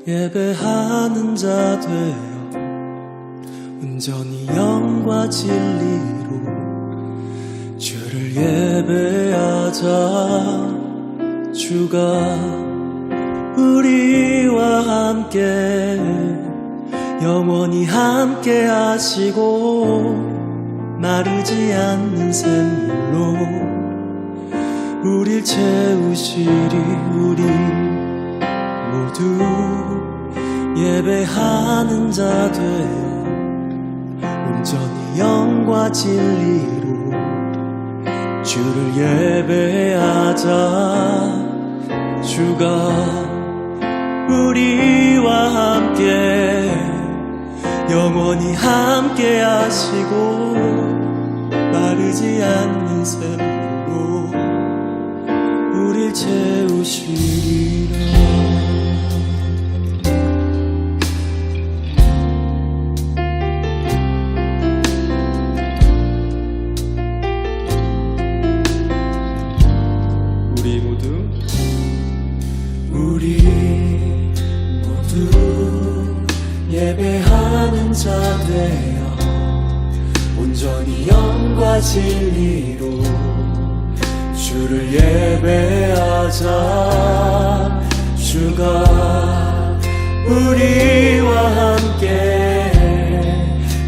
예배하는 자 되어 온전히 영과 진리로 주를 예배하자. 주가 우리와 함께 영원히 함께 하시고 마르지 않는 샘물로 우릴 채우시리. 우리 모두 예배하는 자 되어 온전히 영과 진리로 주를 예배하자. 주가 우리와 함께 영원히 함께 하시고 마르지 않는 샘물로 우릴 채우시리라. 우리 모두 예배하는 자 되어 온전히 영과 진리로 주를 예배하자. 주가 우리와 함께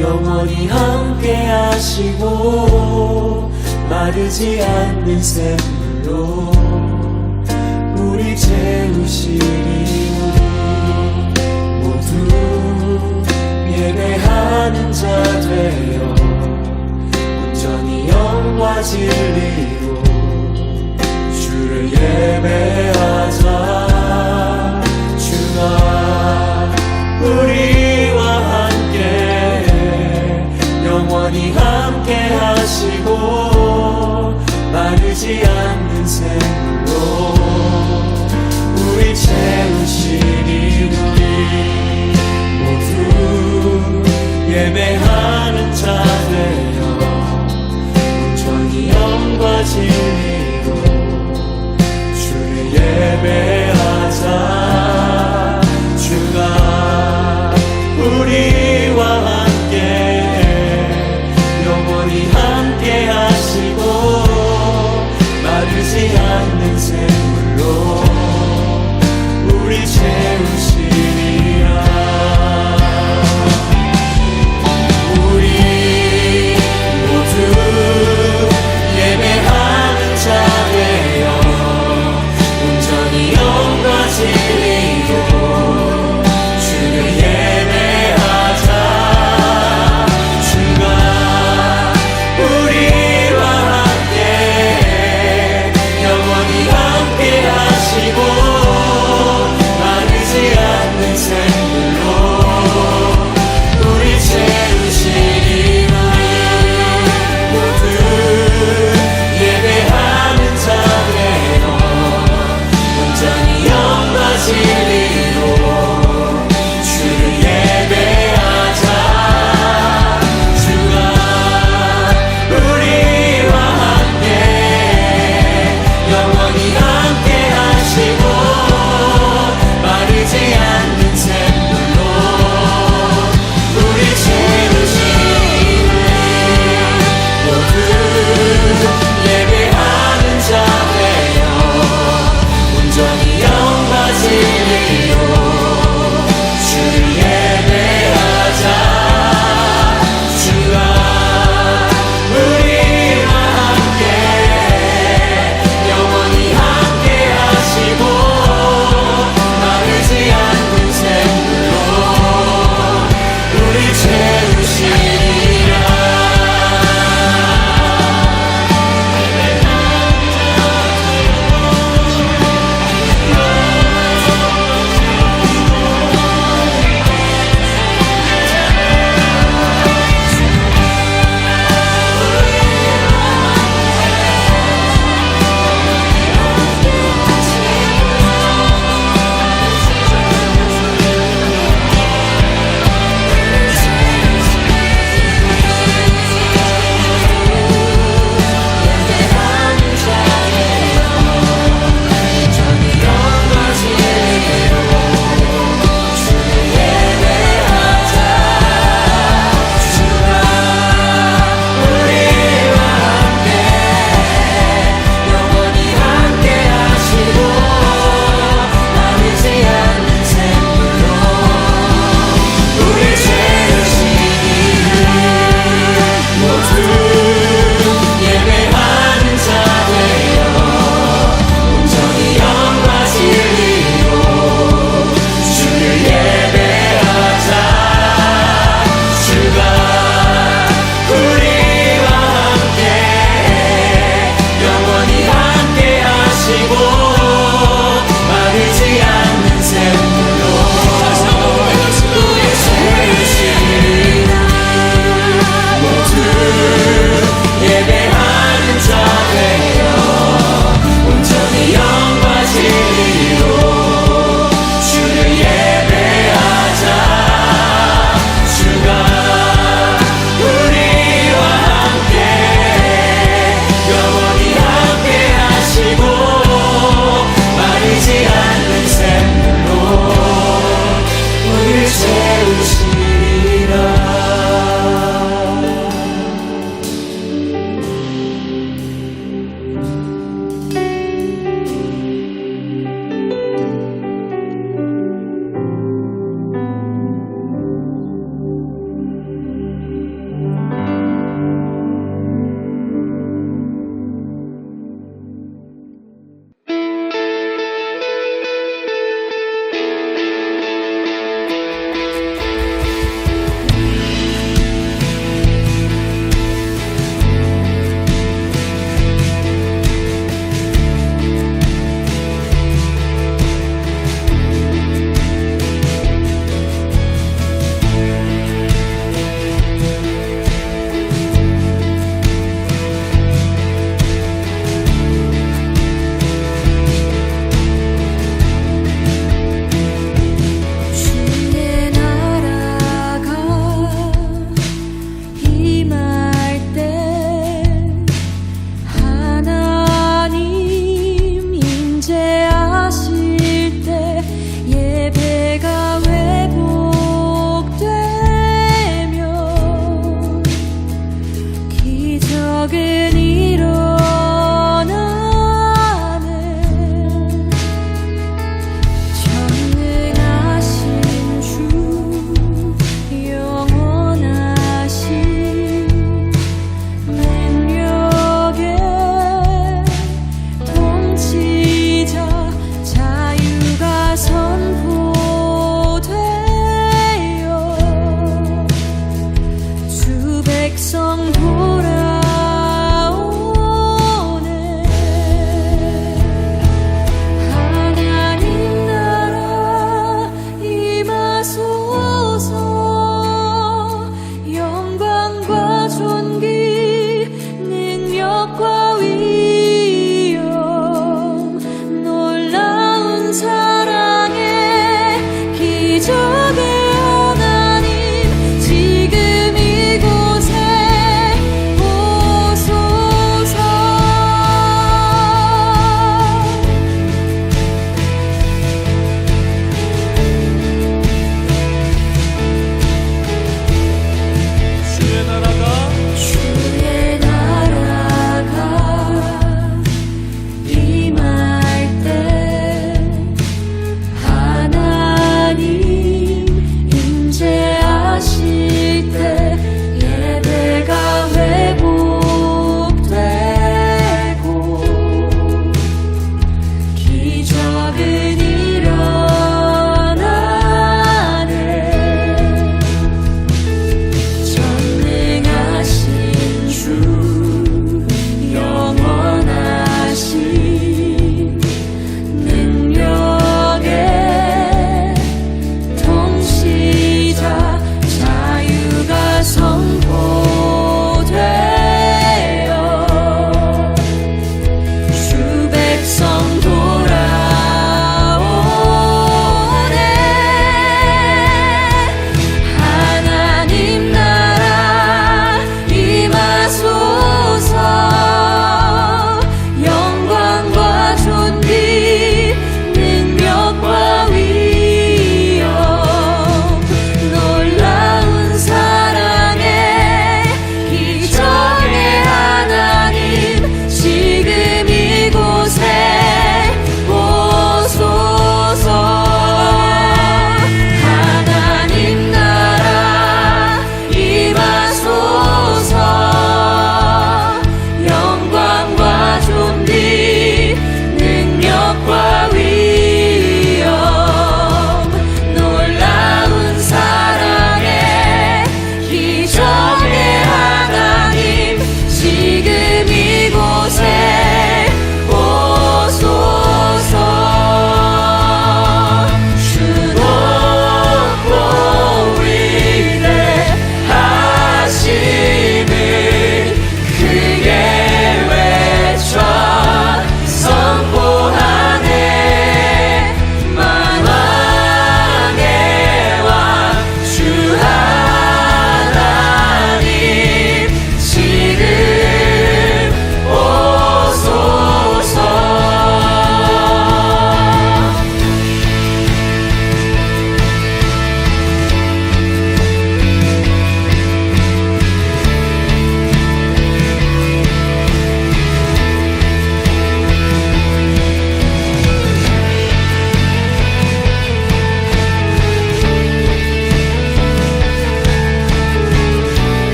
영원히 함께 하시고 마르지 않는 샘물로 우리 채우시리. 우리 모두 예배하는 자 되어 온전히 영과 진리로 주를 예배하자. 주가 우리와 함께 영원히 함께 하시고 마르지 않는 샘물로 우리 채우시니. 우리 모두 예배하는 자 되어 온전히 영과 진리로 주를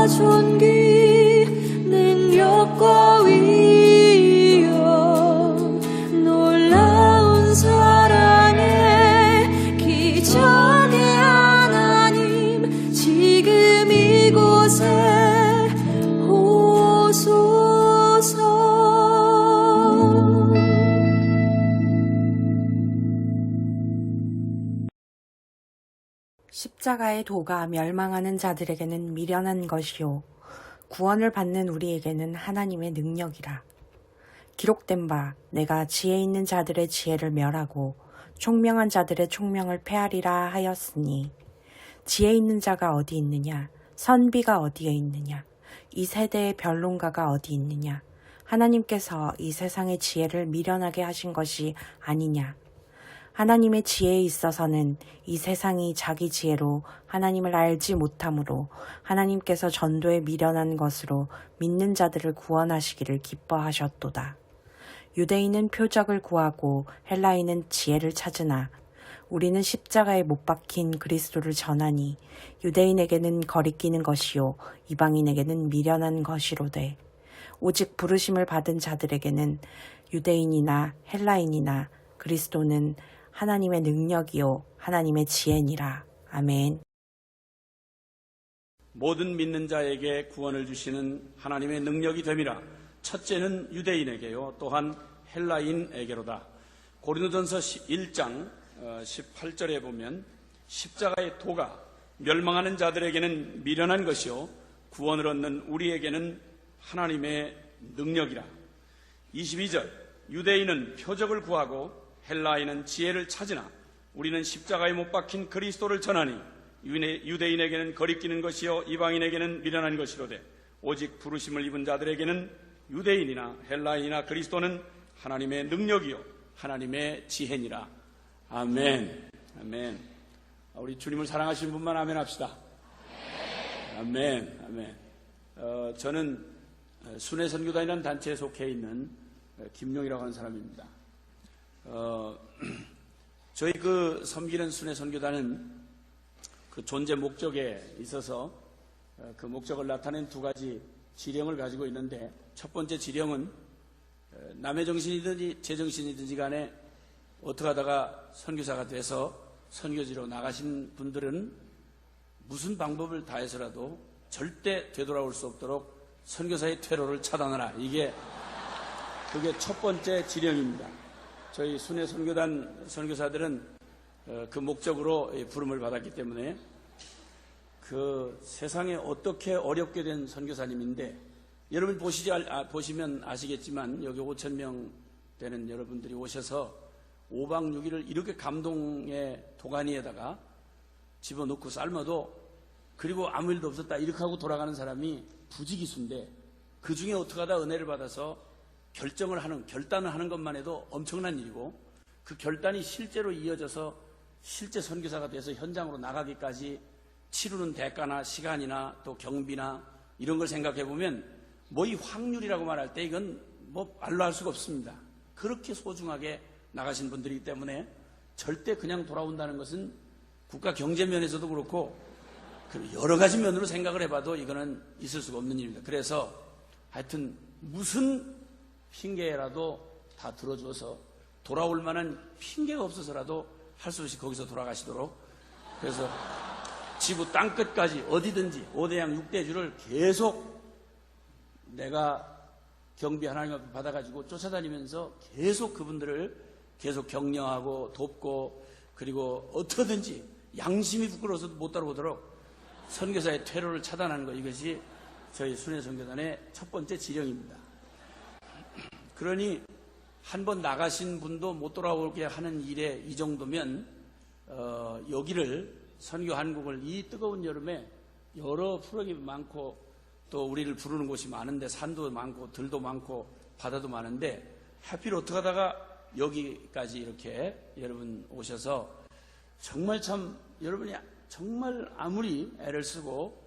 존귀 능력과 위엄 놀라운 사랑의 기적의 하나님 지금 이곳에 오소서. 십자가의 도가 멸망하는 자들에게는 미련한 것이요 구원을 받는 우리에게는 하나님의 능력이라. 기록된 바 내가 지혜 있는 자들의 지혜를 멸하고 총명한 자들의 총명을 패하리라 하였으니, 지혜 있는 자가 어디 있느냐? 선비가 어디에 있느냐? 이 세대의 변론가가 어디 있느냐? 하나님께서 이 세상의 지혜를 미련하게 하신 것이 아니냐? 하나님의 지혜에 있어서는 이 세상이 자기 지혜로 하나님을 알지 못하므로 하나님께서 전도에 미련한 것으로 믿는 자들을 구원하시기를 기뻐하셨도다. 유대인은 표적을 구하고 헬라인은 지혜를 찾으나 우리는 십자가에 못 박힌 그리스도를 전하니 유대인에게는 거리끼는 것이요 이방인에게는 미련한 것이로되 오직 부르심을 받은 자들에게는 유대인이나 헬라인이나 그리스도는 하나님의 능력이요 하나님의 지혜니라. 아멘. 모든 믿는 자에게 구원을 주시는 하나님의 능력이 됨이라. 첫째는 유대인에게요 또한 헬라인에게로다. 고린도전서 1장 18절에 보면 십자가의 도가 멸망하는 자들에게는 미련한 것이요 구원을 얻는 우리에게는 하나님의 능력이라. 22절 유대인은 표적을 구하고 헬라인은 지혜를 찾으나 우리는 십자가에 못 박힌 그리스도를 전하니 유대인에게는 거리끼는 것이요 이방인에게는 미련한 것이로되 오직 부르심을 입은 자들에게는 유대인이나 헬라인이나 그리스도는 하나님의 능력이요 하나님의 지혜니라. 아멘. 아멘. 우리 주님을 사랑하시는 분만 아멘 합시다. 아멘. 아멘. 저는 순회선교단이라는 단체에 속해 있는 김용이라고 하는 사람입니다. 저희 섬기는 순회선교단은 그 존재 목적에 있어서 그 목적을 나타낸 두 가지 지령을 가지고 있는데, 첫 번째 지령은 남의 정신이든지 제 정신이든지 간에 어떻게 하다가 선교사가 돼서 선교지로 나가신 분들은 무슨 방법을 다해서라도 절대 되돌아올 수 없도록 선교사의 퇴로를 차단하라. 그게 첫 번째 지령입니다. 저희 순회 선교단 선교사들은 그 목적으로 부름을 받았기 때문에 그 세상에 어떻게 어렵게 된 선교사님인데, 여러분 보시면 아시겠지만 여기 5,000명 되는 여러분들이 오셔서 5박 6일을 이렇게 감동의 도가니에다가 집어넣고 삶아도 그리고 아무 일도 없었다 이렇게 하고 돌아가는 사람이 부지기수인데, 그 중에 어떻게 하다 은혜를 받아서 결단을 하는 것만 해도 엄청난 일이고, 그 결단이 실제로 이어져서 실제 선교사가 돼서 현장으로 나가기까지 치르는 대가나 시간이나 또 경비나 이런 걸 생각해 보면 이 확률이라고 말할 때 이건 말로 할 수가 없습니다. 그렇게 소중하게 나가신 분들이기 때문에 절대 그냥 돌아온다는 것은 국가 경제 면에서도 그렇고 여러 가지 면으로 생각을 해봐도 이거는 있을 수가 없는 일입니다. 그래서 하여튼 무슨 핑계라도 다 들어줘서 돌아올 만한 핑계가 없어서라도 할 수 없이 거기서 돌아가시도록, 그래서 지구 땅끝까지 어디든지 5대양 6대주를 계속 내가 경비 하나님 앞에 받아가지고 쫓아다니면서 계속 그분들을 계속 격려하고 돕고, 그리고 어떻게든지 양심이 부끄러워서도 못 따라오도록 선교사의 퇴로를 차단하는 것, 이것이 저희 순회선교단의 첫 번째 지령입니다. 그러니 한 번 나가신 분도 못 돌아오게 하는 일에 이 정도면 여기를 선교한국을 이 뜨거운 여름에 여러 프로그램이 많고 또 우리를 부르는 곳이 많은데, 산도 많고 들도 많고 바다도 많은데 하필 어떻게 하다가 여기까지 이렇게 여러분 오셔서 정말 참 여러분이 정말 아무리 애를 쓰고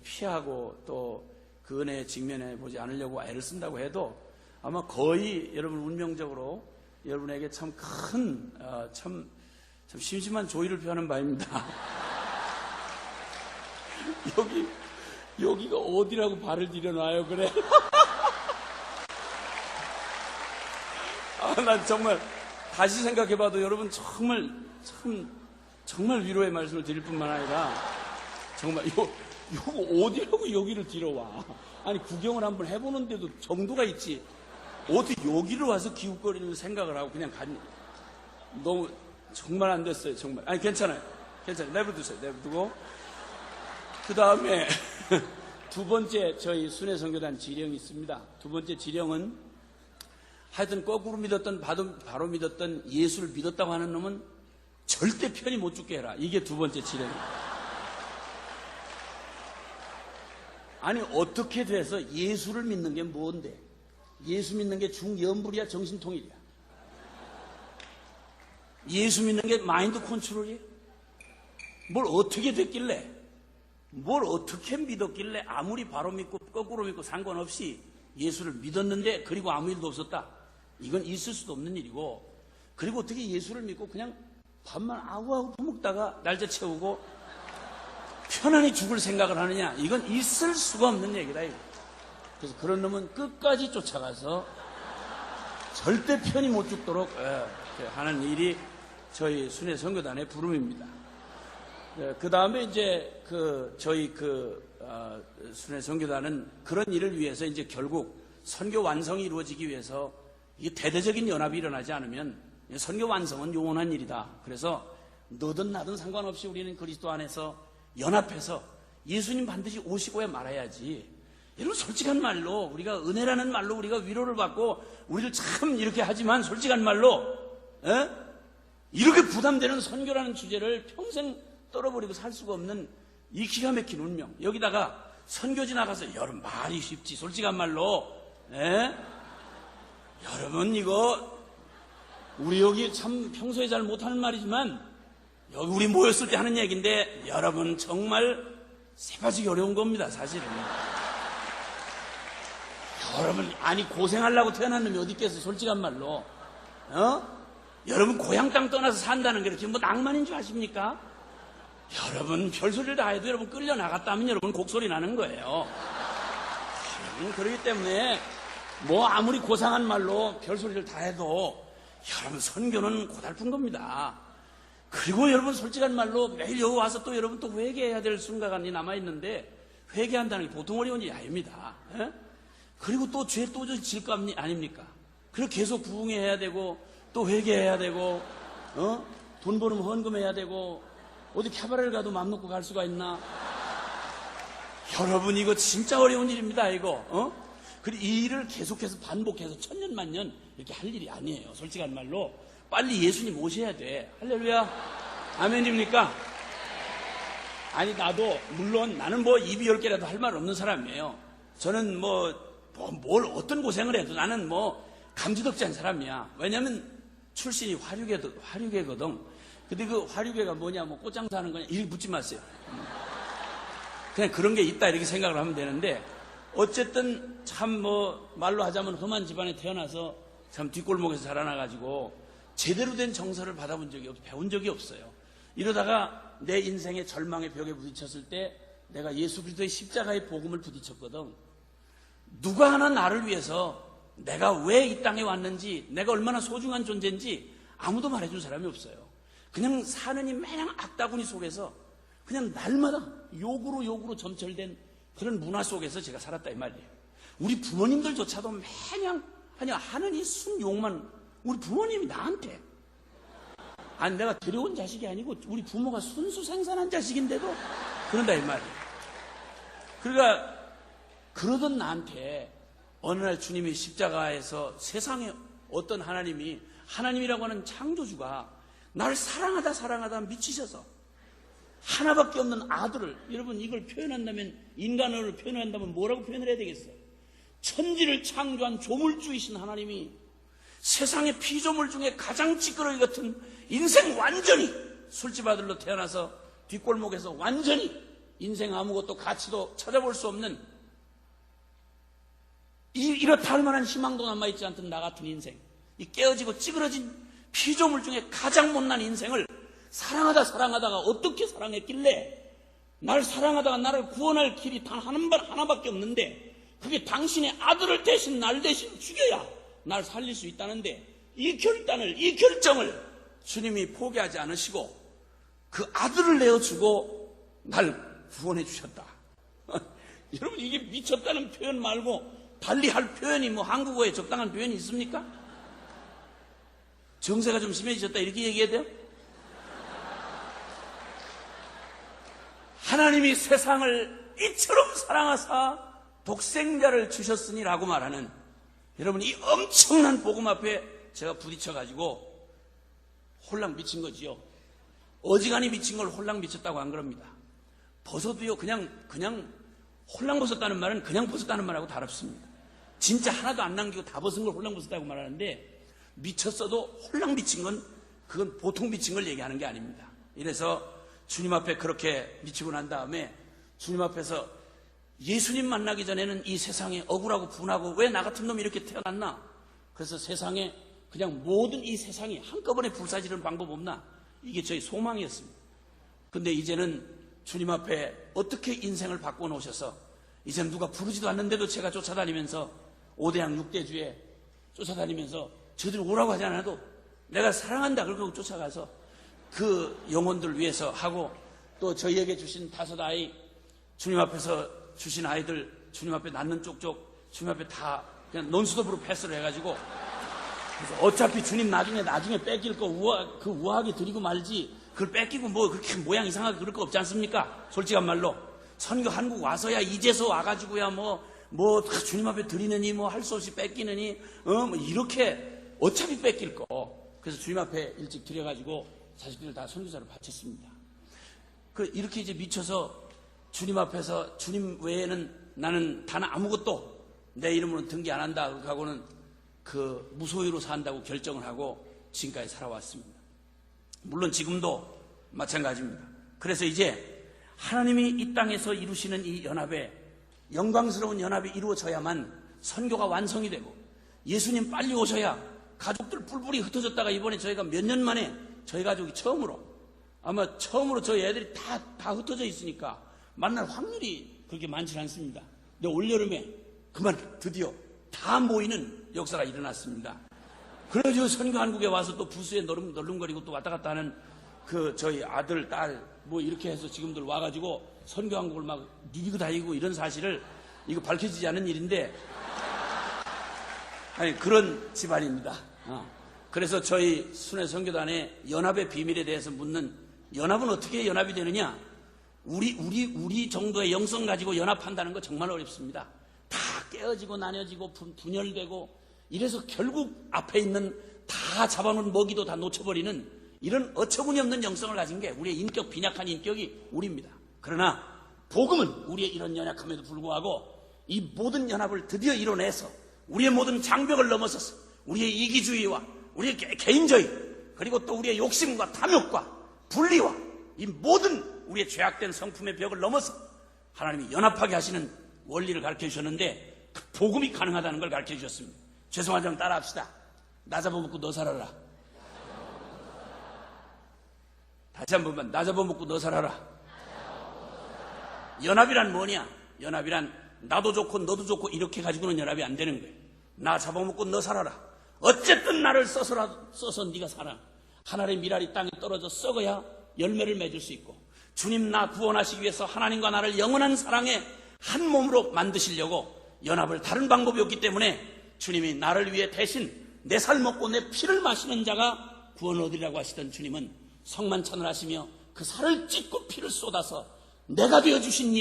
피하고 또 그 은혜에 직면해 보지 않으려고 애를 쓴다고 해도 아마 거의 여러분 운명적으로 여러분에게 참 큰 참 심심한 조의를 표하는 바입니다. 여기가 어디라고 발을 들여놔요, 그래? 난 정말 다시 생각해봐도 여러분 정말 위로의 말씀을 드릴 뿐만 아니라 정말 요거 어디라고 여기를 들여와? 아니 구경을 한번 해보는데도 정도가 있지. 어떻게 여기를 와서 기웃거리는 생각을 하고 그냥 갔니? 너무 정말 안 됐어요, 정말. 아니 괜찮아요. 내버려두세요. 내버려두고 그 다음에 두 번째 저희 순회선교단 지령이 있습니다. 두 번째 지령은 하여튼 거꾸로 믿었던 바로 믿었던 예수를 믿었다고 하는 놈은 절대 편히 못 죽게 해라. 이게 두 번째 지령이에요. 아니 어떻게 돼서 예수를 믿는 게 뭔데? 예수 믿는 게 중연불이야 정신통일이야? 예수 믿는 게 마인드 컨트롤이에요? 뭘 어떻게 됐길래, 뭘 어떻게 믿었길래 아무리 바로 믿고 거꾸로 믿고 상관없이 예수를 믿었는데 그리고 아무 일도 없었다? 이건 있을 수도 없는 일이고, 그리고 어떻게 예수를 믿고 그냥 밥만 아우아우 퍼먹다가 날짜 채우고 편안히 죽을 생각을 하느냐? 이건 있을 수가 없는 얘기다. 이거. 그래서 그런 놈은 끝까지 쫓아가서 절대 편히 못 죽도록 하는 일이 저희 순회선교단의 부름입니다. 그 다음에 이제 저희 순회선교단은 그런 일을 위해서 이제 결국 선교 완성이 이루어지기 위해서 이게 대대적인 연합이 일어나지 않으면 선교 완성은 영원한 일이다. 그래서 너든 나든 상관없이 우리는 그리스도 안에서 연합해서 예수님 반드시 오시고야 말아야지. 여러분 솔직한 말로 우리가 은혜라는 말로 우리가 위로를 받고 우리를 참 이렇게 하지만 솔직한 말로 이렇게 부담되는 선교라는 주제를 평생 떨어버리고 살 수가 없는 이 기가 막힌 운명. 여기다가 선교지 나가서 여러분 말이 쉽지 솔직한 말로 여러분 이거 우리 여기 참 평소에 잘 못하는 말이지만 여기 우리 모였을 때 하는 얘기인데 여러분 정말 새빠지기 어려운 겁니다 사실은. 여러분 아니 고생하려고 태어난 놈이 어디 있겠어 솔직한 말로. 여러분 고향 땅 떠나서 산다는 게 이렇게 뭐 낭만인 줄 아십니까? 여러분 별소리를 다 해도 여러분 끌려 나갔다면 여러분 곡소리 나는 거예요. 여러분 그렇기 때문에 뭐 아무리 고상한 말로 별소리를 다 해도 여러분 선교는 고달픈 겁니다. 그리고 여러분 솔직한 말로 매일 여기 와서 또 여러분 또 회개해야 될 순간이 남아있는데 회개한다는 게 보통 어려운 일이 아닙니다. 그리고 또 죄 또 질 거 아닙니까? 그리고 계속 부흥해야 되고 또 회개해야 되고 돈 벌으면 헌금해야 되고 어디 캐바레를 가도 맘 놓고 갈 수가 있나? 여러분 이거 진짜 어려운 일입니다 이거. 그리고 이 일을 계속해서 반복해서 천년만년 이렇게 할 일이 아니에요. 솔직한 말로 빨리 예수님 오셔야 돼. 할렐루야 아멘입니까? 아니 나도 물론 나는 뭐 입이 10개라도 할 말 없는 사람이에요. 저는 뭘 어떤 고생을 해도 나는 감지덕지한 사람이야. 왜냐면 출신이 화류계거든. 근데 그 화류계가 뭐냐 꽃장사 하는 거냐 이렇게 묻지 마세요. 그냥 그런 게 있다 이렇게 생각을 하면 되는데 어쨌든 참 말로 하자면 험한 집안에 태어나서 참 뒷골목에서 자라나가지고 제대로 된 정서를 받아본 적이 없고 배운 적이 없어요. 이러다가 내 인생의 절망의 벽에 부딪혔을 때 내가 예수 그리스도의 십자가의 복음을 부딪혔거든. 누가 하나 나를 위해서 내가 왜 이 땅에 왔는지 내가 얼마나 소중한 존재인지 아무도 말해준 사람이 없어요. 그냥 사는 이 매냥 악다구니 속에서 그냥 날마다 욕으로 점철된 그런 문화 속에서 제가 살았다 이 말이에요. 우리 부모님들조차도 매냥 하는 이 순욕만 우리 부모님이 나한테 아니 내가 데려온 자식이 아니고 우리 부모가 순수 생산한 자식인데도 그런다 이 말이에요. 그러니까 그러던 나한테 어느 날 주님이 십자가에서 세상에 어떤 하나님이라고 하는 창조주가 나를 사랑하다 미치셔서 하나밖에 없는 아들을 여러분 이걸 표현한다면 인간어를 표현한다면 뭐라고 표현을 해야 되겠어요? 천지를 창조한 조물주이신 하나님이 세상의 피조물 중에 가장 찌끄러기 같은 인생 완전히 술집 아들로 태어나서 뒷골목에서 완전히 인생 아무것도 가치도 찾아볼 수 없는 이렇다 할 만한 희망도 남아있지 않던 나 같은 인생, 이 깨어지고 찌그러진 피조물 중에 가장 못난 인생을 사랑하다가 어떻게 사랑했길래 날 사랑하다가 나를 구원할 길이 단 하나밖에 없는데 그게 당신의 아들을 대신 날 대신 죽여야 날 살릴 수 있다는데 이 결정을 주님이 포기하지 않으시고 그 아들을 내어주고 날 구원해 주셨다. 여러분, 이게 미쳤다는 표현 말고 달리 할 표현이 뭐 한국어에 적당한 표현이 있습니까? 정세가 좀 심해지셨다 이렇게 얘기해야 돼요? 하나님이 세상을 이처럼 사랑하사 독생자를 주셨으니라고 말하는, 여러분, 이 엄청난 복음 앞에 제가 부딪혀가지고 홀랑 미친 거지요. 어지간히 미친 걸 홀랑 미쳤다고 안 그럽니다. 벗어도요, 그냥 홀랑 벗었다는 말은 그냥 벗었다는 말하고 다릅니다. 진짜 하나도 안 남기고 다 벗은 걸 홀랑 벗었다고 말하는데, 미쳤어도 홀랑 미친 건 그건 보통 미친 걸 얘기하는 게 아닙니다. 이래서 주님 앞에 그렇게 미치고 난 다음에 주님 앞에서 예수님 만나기 전에는 이 세상에 억울하고 분하고 왜 나 같은 놈이 이렇게 태어났나? 그래서 세상에 그냥 모든 이 세상이 한꺼번에 불사지르는 방법 없나? 이게 저희 소망이었습니다. 근데 이제는 주님 앞에 어떻게 인생을 바꿔놓으셔서 이제는 누가 부르지도 않는데도 제가 쫓아다니면서 5대양 6대주에 쫓아다니면서 저들이 오라고 하지 않아도 내가 사랑한다 그러고 쫓아가서 그 영혼들 위해서 하고, 또 저희에게 주신 5아이, 주님 앞에서 주신 아이들 주님 앞에 낳는 쪽쪽 주님 앞에 다 그냥 논스톱으로 패스를 해가지고, 그래서 어차피 주님 나중에 뺏길 거 그 우아하게 드리고 말지 그걸 뺏기고 뭐 그렇게 모양 이상하게 그럴 거 없지 않습니까? 솔직한 말로 선교 한국 와서야 이제서 와가지고야 뭐 주님 앞에 드리느니 뭐 할 수 없이 뺏기느니 뭐 이렇게 어차피 뺏길 거. 그래서 주님 앞에 일찍 드려가지고 자식들 다 선교사로 바쳤습니다. 이렇게 이제 미쳐서 주님 앞에서 주님 외에는 나는 단 아무것도 내 이름으로는 등기 안 한다 하고는 그 무소유로 산다고 결정을 하고 지금까지 살아왔습니다. 물론 지금도 마찬가지입니다. 그래서 이제 하나님이 이 땅에서 이루시는 이 연합에, 영광스러운 연합이 이루어져야만 선교가 완성이 되고, 예수님 빨리 오셔야 가족들 뿔뿔이 흩어졌다가 이번에 저희가 몇 년 만에 저희 가족이 처음으로 저희 애들이 다 흩어져 있으니까 만날 확률이 그렇게 많지 않습니다. 근데 올여름에 드디어 다 모이는 역사가 일어났습니다. 그래서 선교한국에 와서 또 부스에 널름거리고 또 왔다 갔다 하는 저희 아들, 딸 뭐 이렇게 해서 지금들 와가지고 선교한국을 막 누비고 다니고 이런 사실을, 이거 밝혀지지 않은 일인데, 아니 그런 집안입니다. 그래서 저희 순회 선교단의 연합의 비밀에 대해서 묻는, 연합은 어떻게 연합이 되느냐? 우리 정도의 영성 가지고 연합한다는 거 정말 어렵습니다. 다 깨어지고 나뉘어지고 분열되고 이래서 결국 앞에 있는 다 잡아놓은 먹이도 다 놓쳐버리는 이런 어처구니 없는 영성을 가진 게 우리의 빈약한 인격이 우리입니다. 그러나 복음은 우리의 이런 연약함에도 불구하고 이 모든 연합을 드디어 이뤄내서 우리의 모든 장벽을 넘어서서 우리의 이기주의와 우리의 개인주의, 그리고 또 우리의 욕심과 탐욕과 분리와 이 모든 우리의 죄악된 성품의 벽을 넘어서 하나님이 연합하게 하시는 원리를 가르쳐 주셨는데, 그 복음이 가능하다는 걸 가르쳐 주셨습니다. 죄송하지만 따라 합시다. 나 잡아먹고 너 살아라. 다시 한 번만, 나 잡아먹고 너 살아라. 연합이란 뭐냐? 연합이란 나도 좋고 너도 좋고 이렇게 가지고는 연합이 안 되는 거예요. 나 잡아먹고 너 살아라. 어쨌든 나를 써서 네가 살아. 하늘의 미랄이 땅에 떨어져 썩어야 열매를 맺을 수 있고, 주님 나 구원하시기 위해서 하나님과 나를 영원한 사랑의 한 몸으로 만드시려고 연합을 다른 방법이 없기 때문에 주님이 나를 위해 대신 내 살 먹고 내 피를 마시는 자가 구원을 얻으리라고 하시던 주님은 성만찬을 하시며 그 살을 찢고 피를 쏟아서 내가 되어주신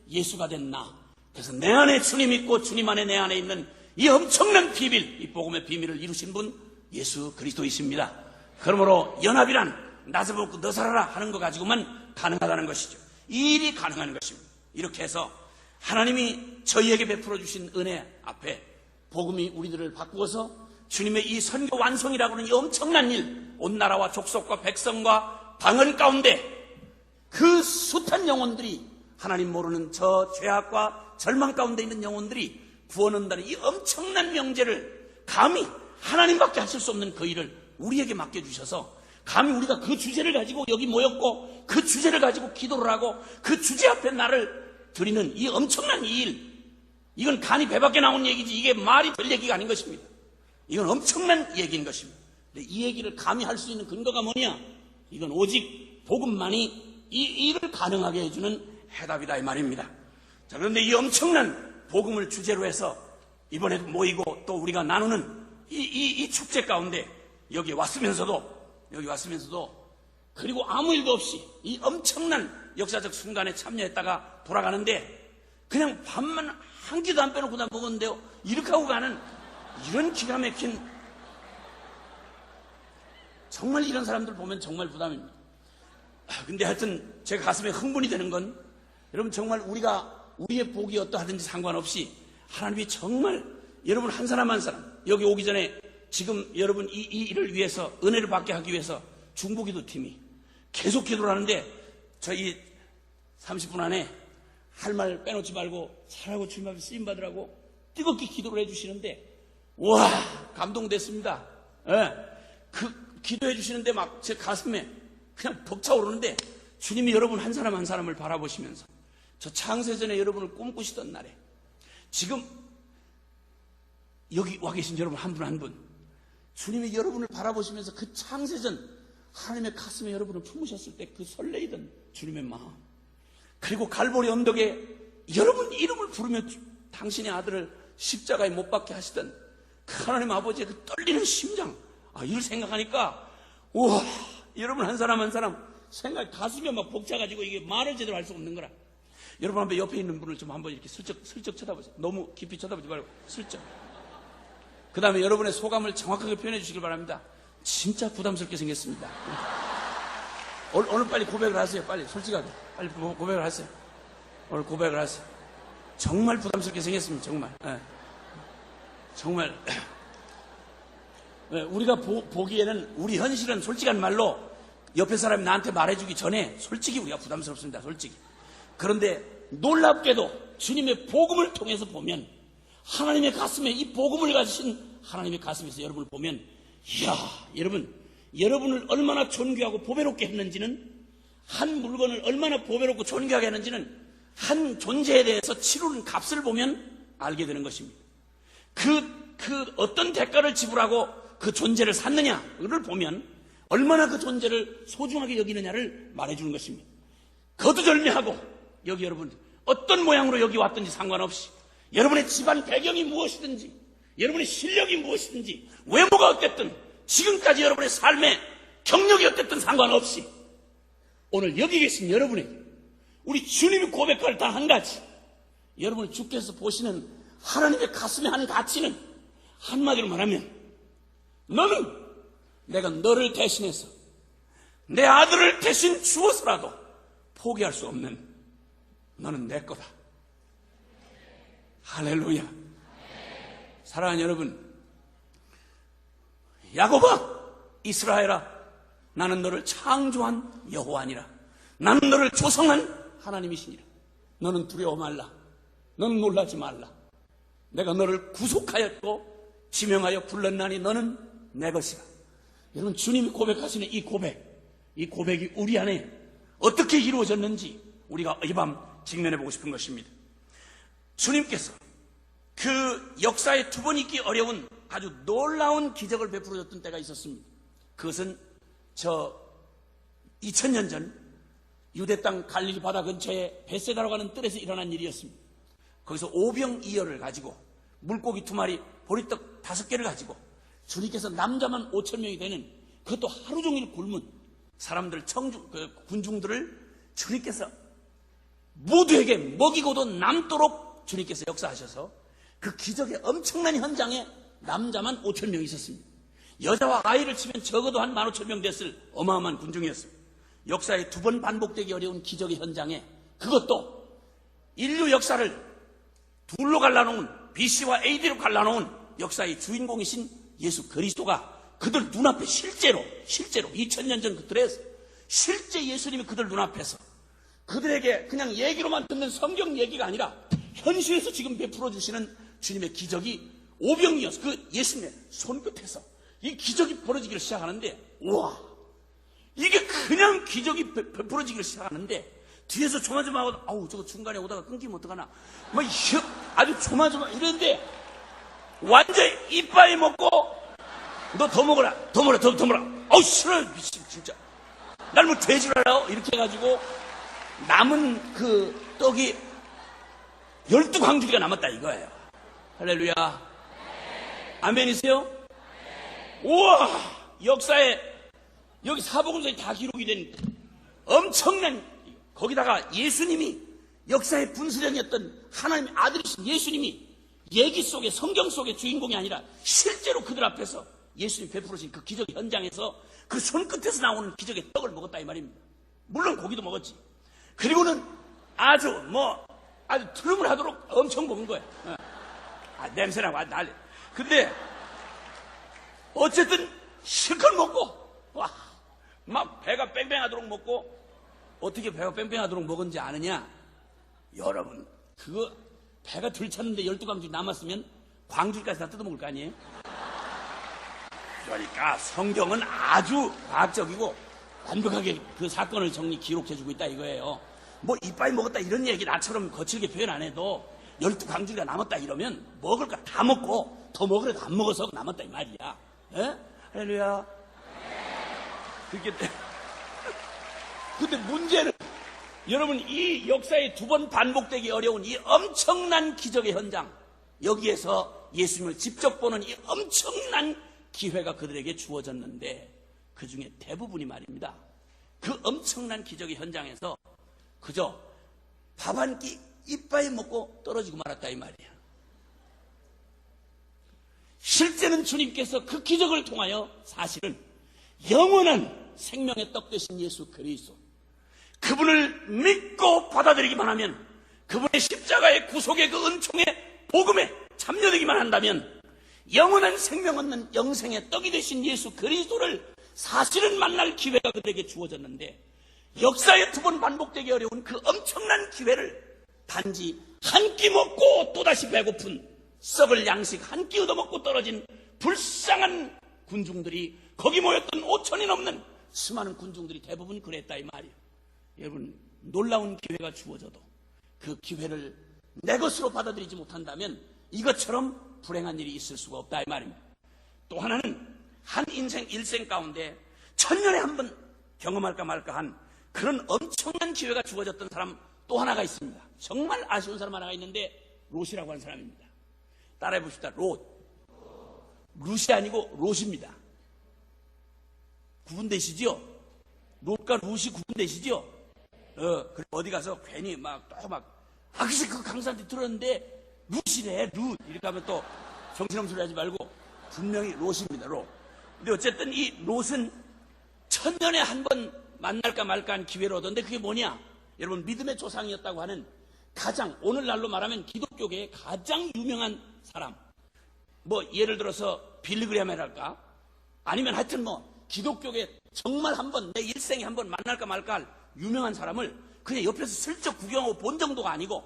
예수가 된 나. 그래서 내 안에 주님 있고 주님 안에 내 안에 있는 이 엄청난 비밀, 이 복음의 비밀을 이루신 분 예수 그리스도이십니다. 그러므로 연합이란 나 잡아먹고 너 살아라 하는 거 가지고만 가능하다는 것이죠. 이 일이 가능한 것입니다. 이렇게 해서 하나님이 저희에게 베풀어 주신 은혜 앞에 복음이 우리들을 바꾸어서 주님의 이 선교 완성이라고 하는 이 엄청난 일, 온 나라와 족속과 백성과 방언 가운데 그 숱한 영혼들이, 하나님 모르는 저 죄악과 절망 가운데 있는 영혼들이 구원 얻는다는 이 엄청난 명제를 감히 하나님밖에 하실 수 없는 그 일을 우리에게 맡겨주셔서 감히 우리가 그 주제를 가지고 여기 모였고 그 주제를 가지고 기도를 하고 그 주제 앞에 나를 드리는 이 엄청난 이 일, 이건 간이 배 밖에 나온 얘기지 이게 말이 될 얘기가 아닌 것입니다. 이건 엄청난 얘기인 것입니다. 근데 이 얘기를 감히 할 수 있는 근거가 뭐냐? 이건 오직 복음만이 이 일을 가능하게 해주는 해답이다 이 말입니다. 자, 그런데 이 엄청난 복음을 주제로 해서 이번에 모이고 또 우리가 나누는 이 축제 가운데 여기 왔으면서도 그리고 아무 일도 없이 이 엄청난 역사적 순간에 참여했다가 돌아가는데 그냥 밥만 한 끼도 안 빼놓고 다 먹었는데요. 이렇게 하고 가는 이런 기가 막힌, 정말 이런 사람들 보면 정말 부담입니다. 근데 하여튼 제 가슴에 흥분이 되는 건 여러분 정말 우리의 복이 어떠하든지 상관없이 하나님이 정말 여러분 한 사람 한 사람 여기 오기 전에 지금 여러분 이 일을 위해서 은혜를 받게 하기 위해서 중보기도 팀이 계속 기도를 하는데 저희 30분 안에 할 말 빼놓지 말고 살아고 주님 앞에 쓰임 받으라고 뜨겁게 기도를 해주시는데 와 감동됐습니다. 예. 그 기도해 주시는데 막 제 가슴에 그냥 벅차오르는데 주님이 여러분 한 사람 한 사람을 바라보시면서 저 창세전에 여러분을 꿈꾸시던 날에 지금 여기 와 계신 여러분 한 분 한 분 주님이 여러분을 바라보시면서 그 창세전 하나님의 가슴에 여러분을 품으셨을 때 그 설레이던 주님의 마음, 그리고 갈보리 언덕에 여러분 이름을 부르며 당신의 아들을 십자가에 못 박게 하시던 그 하나님 아버지의 그 떨리는 심장, 이를 생각하니까 우와, 여러분 한 사람 한 사람 생각 가슴에 막 벅차가지고 이게 말을 제대로 할 수 없는 거라. 여러분 한번 옆에 있는 분을 좀 한번 이렇게 슬쩍 쳐다보세요. 너무 깊이 쳐다보지 말고 슬쩍. 그 다음에 여러분의 소감을 정확하게 표현해 주시길 바랍니다. 진짜 부담스럽게 생겼습니다. 오늘 빨리 고백을 하세요. 빨리 솔직하게 빨리 고백을 하세요. 오늘 고백을 하세요. 정말 부담스럽게 생겼습니다. 정말. 네. 정말 우리가 보기에는 우리 현실은 솔직한 말로 옆에 사람이 나한테 말해주기 전에 솔직히 우리가 부담스럽습니다. 솔직히. 그런데 놀랍게도 주님의 복음을 통해서 보면 하나님의 가슴에 이 복음을 가지신 하나님의 가슴에서 여러분을 보면 이야, 여러분을 얼마나 존귀하고 보배롭게 했는지는, 한 물건을 얼마나 보배롭고 존귀하게 했는지는 한 존재에 대해서 치르는 값을 보면 알게 되는 것입니다. 그 어떤 대가를 지불하고 그 존재를 샀느냐를 보면 얼마나 그 존재를 소중하게 여기느냐를 말해주는 것입니다. 거두절미하고 여기 여러분 어떤 모양으로 여기 왔든지 상관없이 여러분의 집안 배경이 무엇이든지 여러분의 실력이 무엇이든지 외모가 어땠든 지금까지 여러분의 삶의 경력이 어땠든 상관없이 오늘 여기 계신 여러분에게 우리 주님이 고백할 단 한 가지, 여러분이 주께서 보시는 하나님의 가슴에 한 가치는 한마디로 말하면 너는 내가 너를 대신해서 내 아들을 대신 주어서라도 포기할 수 없는 너는 내 거다. 할렐루야. 사랑하는 여러분, 야곱아, 이스라엘아, 나는 너를 창조한 여호와니라. 나는 너를 조성한 하나님이시니라. 너는 두려워 말라. 너는 놀라지 말라. 내가 너를 구속하였고 지명하여 불렀나니 너는 내 것이라. 여러분, 주님이 고백하시는 이 고백이 우리 안에 어떻게 이루어졌는지 우리가 이 밤 직면해 보고 싶은 것입니다. 주님께서 그 역사에 두 번 있기 어려운 아주 놀라운 기적을 베풀어줬던 때가 있었습니다. 그것은 2000년 전 유대 땅 갈릴리 바다 근처에 벳세다라고 하는 뜰에서 일어난 일이었습니다. 거기서 오병이어를 가지고 물고기 2마리, 보리떡 5개를 가지고 주님께서 남자만 5,000명이 되는, 그것도 하루 종일 굶은 사람들, 군중들을 주님께서 모두에게 먹이고도 남도록 주님께서 역사하셔서 그 기적의 엄청난 현장에 남자만 5,000명이 있었습니다. 여자와 아이를 치면 적어도 한 15,000명 됐을 어마어마한 군중이었습니다. 역사에 두 번 반복되기 어려운 기적의 현장에, 그것도 인류 역사를 둘로 갈라놓은, BC와 AD로 갈라놓은 역사의 주인공이신 예수 그리스도가 그들 눈앞에 실제로 2000년 전 그들의 실제 예수님이 그들 눈앞에서 그들에게 그냥 얘기로만 듣는 성경 얘기가 아니라 현실에서 지금 베풀어 주시는 주님의 기적이 오병이어서 그 예수님의 손끝에서 이 기적이 벌어지기를 시작하는데, 우와, 이게 그냥 기적이 베풀어지기를 시작하는데 뒤에서 조마조마하고 아우 저거 중간에 오다가 끊기면 어떡하나 막 아주 조마조마 이러는데 완전히 이빨이 먹고 너 더 먹어라 더 먹어라 더 먹어라 아우 싫어 미친 진짜 날 뭐 돼지를 알아요 이렇게 해가지고 남은 그 떡이 12광주리가 남았다 이거예요. 할렐루야. 아멘이세요? 우와 역사에 여기 사복음서에 다 기록이 된 엄청난 거기다가 예수님이 역사의 분수령이었던 하나님의 아들이신 예수님이 얘기 속에 성경 속의 주인공이 아니라 실제로 그들 앞에서 예수님이 베풀으신 그 기적 현장에서 그 손끝에서 나오는 기적의 떡을 먹었다 이 말입니다. 물론 고기도 먹었지. 그리고는 아주 트름을 하도록 엄청 먹은 거예요. 냄새나고 난리. 근데 어쨌든 실컷 먹고 막 배가 뺑뺑하도록 먹고 어떻게 배가 뺑뺑하도록 먹은지 아느냐? 여러분 그거 배가 들쳤는데 12광주리 남았으면 광주리까지 다 뜯어먹을 거 아니에요? 그러니까 성경은 아주 과학적이고 완벽하게 그 사건을 기록해주고 있다 이거예요. 뭐 이빨이 먹었다 이런 얘기 나처럼 거칠게 표현 안 해도 12광주리가 남았다 이러면 먹을 거 다 먹고 더 먹으려도 안 먹어서 남았다 이 말이야. 에? 할렐루야. 근데 문제는 여러분 이 역사에 2번 반복되기 어려운 이 엄청난 기적의 현장 여기에서 예수님을 직접 보는 이 엄청난 기회가 그들에게 주어졌는데 그 중에 대부분이 말입니다. 그 엄청난 기적의 현장에서 그저 밥 한 끼 이빨에 먹고 떨어지고 말았다 이 말이야. 실제는 주님께서 그 기적을 통하여 사실은 영원한 생명의 떡 되신 예수 그리스도 그분을 믿고 받아들이기만 하면 그분의 십자가의 구속의 그 은총의 복음에 참여되기만 한다면 영원한 생명 얻는 영생의 떡이 되신 예수 그리스도를 사실은 만날 기회가 그들에게 주어졌는데 역사에 2번 반복되기 어려운 그 엄청난 기회를 단지 한 끼 먹고 또다시 배고픈 썩을 양식 한 끼 얻어먹고 떨어진 불쌍한 군중들이 거기 모였던 5천이 넘는 수많은 군중들이 대부분 그랬다 이 말이에요. 여러분 놀라운 기회가 주어져도 그 기회를 내 것으로 받아들이지 못한다면 이것처럼 불행한 일이 있을 수가 없다 이 말입니다. 또 하나는 한 인생 일생 가운데 천년에 한 번 경험할까 말까 한 그런 엄청난 기회가 주어졌던 사람 또 하나가 있습니다. 정말 아쉬운 사람 하나가 있는데 롯이라고 하는 사람입니다. 따라해 봅시다. 롯. 룻이 아니고 롯입니다. 구분되시죠? 롯과 룻이 구분되시죠? 그래 어디 가서 괜히 글쎄 그 강사한테 들었는데 룻이래 룻 이렇게 하면 또 정신없는 소리 하지 말고 분명히 롯입니다. 롯. 근데 어쨌든 이 롯은 천년에 한 번 만날까 말까 한 기회를 얻었는데 그게 뭐냐? 여러분 믿음의 조상이었다고 하는 가장 오늘날로 말하면 기독교계의 가장 유명한 사람 예를 들어서 빌리그레함이랄까 아니면 하여튼 기독교계 정말 한번 내 일생에 한번 만날까 말까 할 유명한 사람을 그냥 옆에서 슬쩍 구경하고 본 정도가 아니고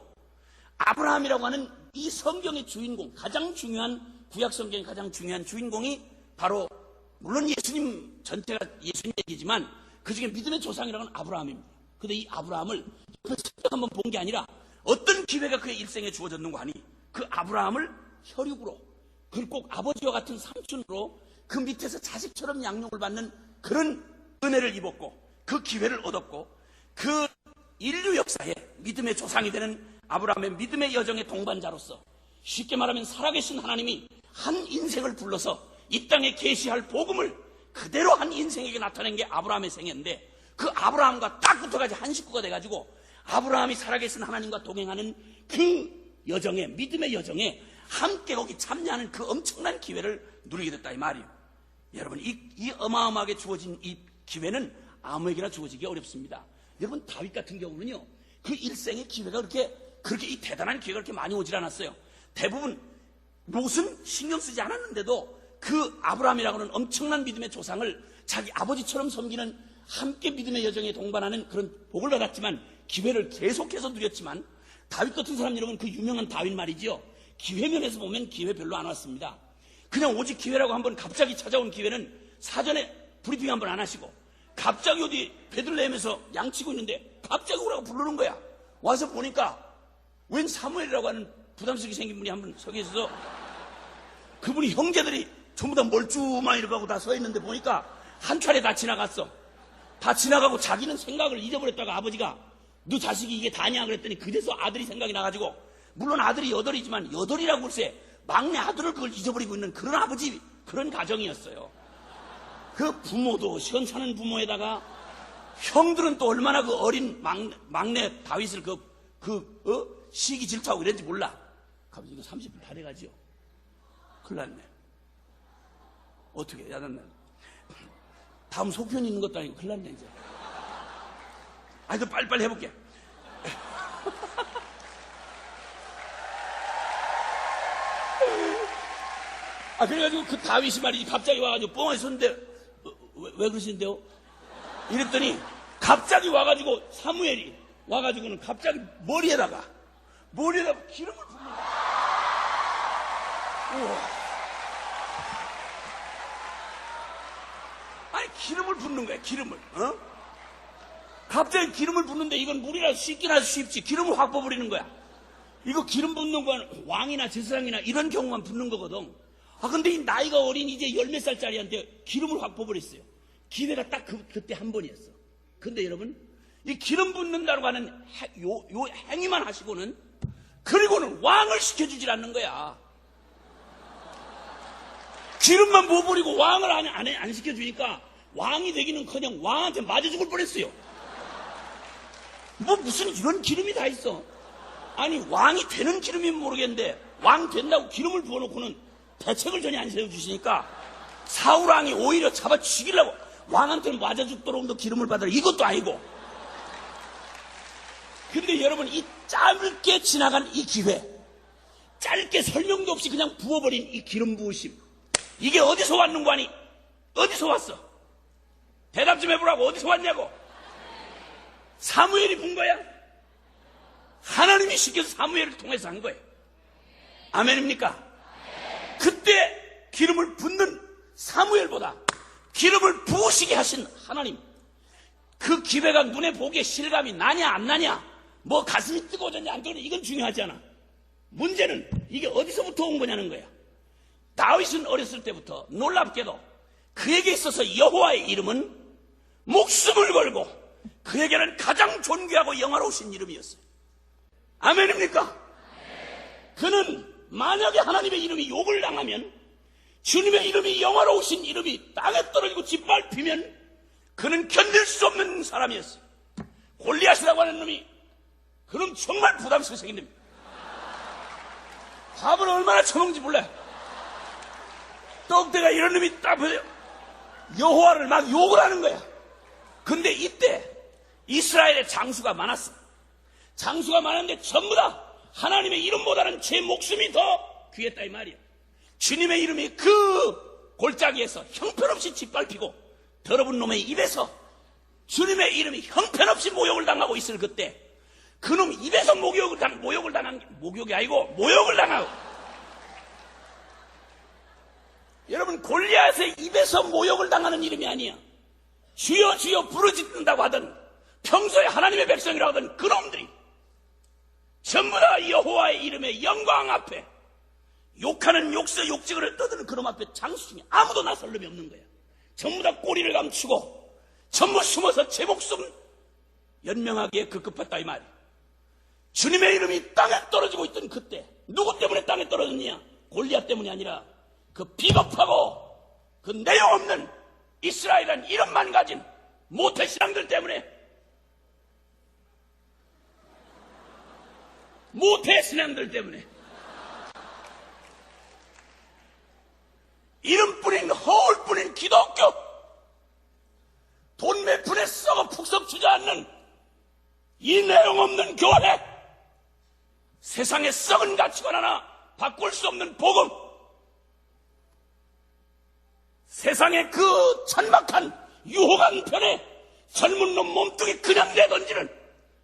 아브라함이라고 하는 이 성경의 주인공 가장 중요한 구약 성경의 가장 중요한 주인공이 바로 물론 예수님 전체가 예수님 얘기지만 그 중에 믿음의 조상이라고 하는 아브라함입니다. 근데 이 아브라함을 옆에서 슬쩍 한번 본 게 아니라 어떤 기회가 그의 일생에 주어졌는고 하니 그 아브라함을 혈육으로 그리고 꼭 아버지와 같은 삼촌으로 그 밑에서 자식처럼 양육을 받는 그런 은혜를 입었고 그 기회를 얻었고 그 인류 역사에 믿음의 조상이 되는 아브라함의 믿음의 여정의 동반자로서 쉽게 말하면 살아계신 하나님이 한 인생을 불러서 이 땅에 계시할 복음을 그대로 한 인생에게 나타낸 게 아브라함의 생애인데 그 아브라함과 딱 붙어가지고 한 식구가 돼가지고 아브라함이 살아계신 하나님과 동행하는 그 여정에 믿음의 여정에 함께 거기 참여하는 그 엄청난 기회를 누리게 됐다 이 말이에요. 여러분 이 어마어마하게 주어진 이 기회는 아무에게나 주어지기 어렵습니다. 여러분 다윗 같은 경우는요 그 일생의 기회가 그렇게 이 대단한 기회가 그렇게 많이 오질 않았어요. 대부분 롯은 신경 쓰지 않았는데도 그 아브라함이라고 하는 엄청난 믿음의 조상을 자기 아버지처럼 섬기는 함께 믿음의 여정에 동반하는 그런 복을 받았지만 기회를 계속해서 누렸지만 다윗 같은 사람 여러분 그 유명한 다윗 말이지요. 기회면에서 보면 기회 별로 안 왔습니다. 그냥 오직 기회라고 한번 갑자기 찾아온 기회는 사전에 브리핑 한번 안 하시고 갑자기 어디 베들레헴에서 양치고 있는데 갑자기 오라고 부르는 거야. 와서 보니까 웬 사무엘이라고 하는 부담스럽게 생긴 분이 한 분 서 계셔서 그분이 형제들이 전부 다 멀쭈만 이러고 하고 다 서 있는데 보니까 한 차례 다 지나갔어. 다 지나가고 자기는 생각을 잊어버렸다가 아버지가 너 자식이 이게 다냐 그랬더니 그래서 아들이 생각이 나가지고 물론 아들이 8이지만 8이라고 글쎄 막내 아들을 그걸 잊어버리고 있는 그런 아버지 그런 가정이었어요. 그 부모도 시원찮은 부모에다가 형들은 또 얼마나 그 어린 막내 다윗을 시기 질투하고 이랬는지 몰라. 갑자기 이거 30분 다 돼가지요. 큰일 났네. 어떻게 해야 되나. 다음 속편이 있는 것도 아니고 큰일 났네 이제. 아니 빨리빨리 해볼게. 그래가지고 그 다윗이 말이지 갑자기 와가지고 뻥하게 섰는데 왜 그러신데요? 이랬더니 갑자기 와가지고 사무엘이 와가지고는 갑자기 머리에다가 기름을 붓는 거야. 아니 기름을 붓는 거야. 기름을. 갑자기 기름을 붓는데 이건 물이라 씻기나 쉽지. 기름을 확 부어버리는 거야. 이거 기름 붓는 건 왕이나 제사장이나 이런 경우만 붓는 거거든. 근데 이 나이가 어린 이제 10몇 살짜리한테 기름을 확 부어버렸어요. 기회가 딱 그때 한 번이었어. 근데 여러분, 이 기름 붓는다고 하는 요 행위만 하시고는, 그리고는 왕을 시켜주질 않는 거야. 기름만 부어버리고 왕을 안 시켜주니까 왕이 되기는 그냥 왕한테 맞아 죽을 뻔했어요. 무슨 이런 기름이 다 있어. 아니, 왕이 되는 기름이면 모르겠는데, 왕 된다고 기름을 부어놓고는 대책을 전혀 안 세워주시니까 사울왕이 오히려 잡아 죽이려고 왕한테는 맞아 죽도록 너 기름을 받으라 이것도 아니고. 근데 여러분 이 짧게 지나간 이 기회, 짧게 설명도 없이 그냥 부어버린 이 기름 부으심, 이게 어디서 왔는 거 아니? 어디서 왔어? 대답 좀 해보라고. 어디서 왔냐고. 사무엘이 본 거야. 하나님이 시켜서 사무엘을 통해서 한 거예요. 아멘입니까? 그때 기름을 붓는 사무엘보다 기름을 부으시게 하신 하나님, 그 기회가 눈에 보기에 실감이 나냐 안 나냐, 뭐 가슴이 뜨거워졌냐 안 뜨거워졌냐 이건 중요하지 않아. 문제는 이게 어디서부터 온 거냐는 거야. 다윗은 어렸을 때부터 놀랍게도 그에게 있어서 여호와의 이름은 목숨을 걸고 그에게는 가장 존귀하고 영화로우신 이름이었어요. 아멘입니까? 그는 만약에 하나님의 이름이 욕을 당하면, 주님의 이름이 영화로우신 이름이 땅에 떨어지고 짓밟히면 그는 견딜 수 없는 사람이었어요. 골리앗이라고 하는 놈이 그럼 정말 부담스럽게 생긴 놈입니다. 밥을 얼마나 처먹는지 몰라요. 떡대가 이런 놈이 딱 보세요. 여호와를 막 욕을 하는 거야. 근데 이때 이스라엘의 장수가 많았어. 장수가 많은데 전부 다 하나님의 이름보다는 제 목숨이 더 귀했다 이 말이야. 주님의 이름이 그 골짜기에서 형편없이 짓밟히고 더러운 놈의 입에서 주님의 이름이 형편없이 모욕을 당하고 있을 그때, 그놈 입에서 모욕을 당한 게 모욕이 아니고 모욕을 당하고, 여러분 골리앗의 입에서 모욕을 당하는 이름이 아니야. 주여 주여 부르짖는다고 하던, 평소에 하나님의 백성이라고 하던 그놈들이 전부 다 여호와의 이름의 영광 앞에 욕하는 욕직을 떠드는 그놈 앞에 장수 중에 아무도 나설 놈이 없는 거야. 전부 다 꼬리를 감추고 전부 숨어서 제 목숨 연명하기에 급급했다 이 말이야. 주님의 이름이 땅에 떨어지고 있던 그때, 누구 때문에 땅에 떨어졌냐? 골리앗 때문이 아니라 그 비겁하고 그 내용 없는 이스라엘이라는 이름만 가진 모태신앙들 때문에, 모태신앙들 때문에, 이름뿐인 허울뿐인 기독교, 돈 몇 푼에 썩어 푹썩 주저앉는 이 내용 없는 교회, 세상의 썩은 가치관 하나 바꿀 수 없는 복음, 세상의 그 천박한 유혹한 편에 젊은 놈 몸뚱이 그냥 내던지는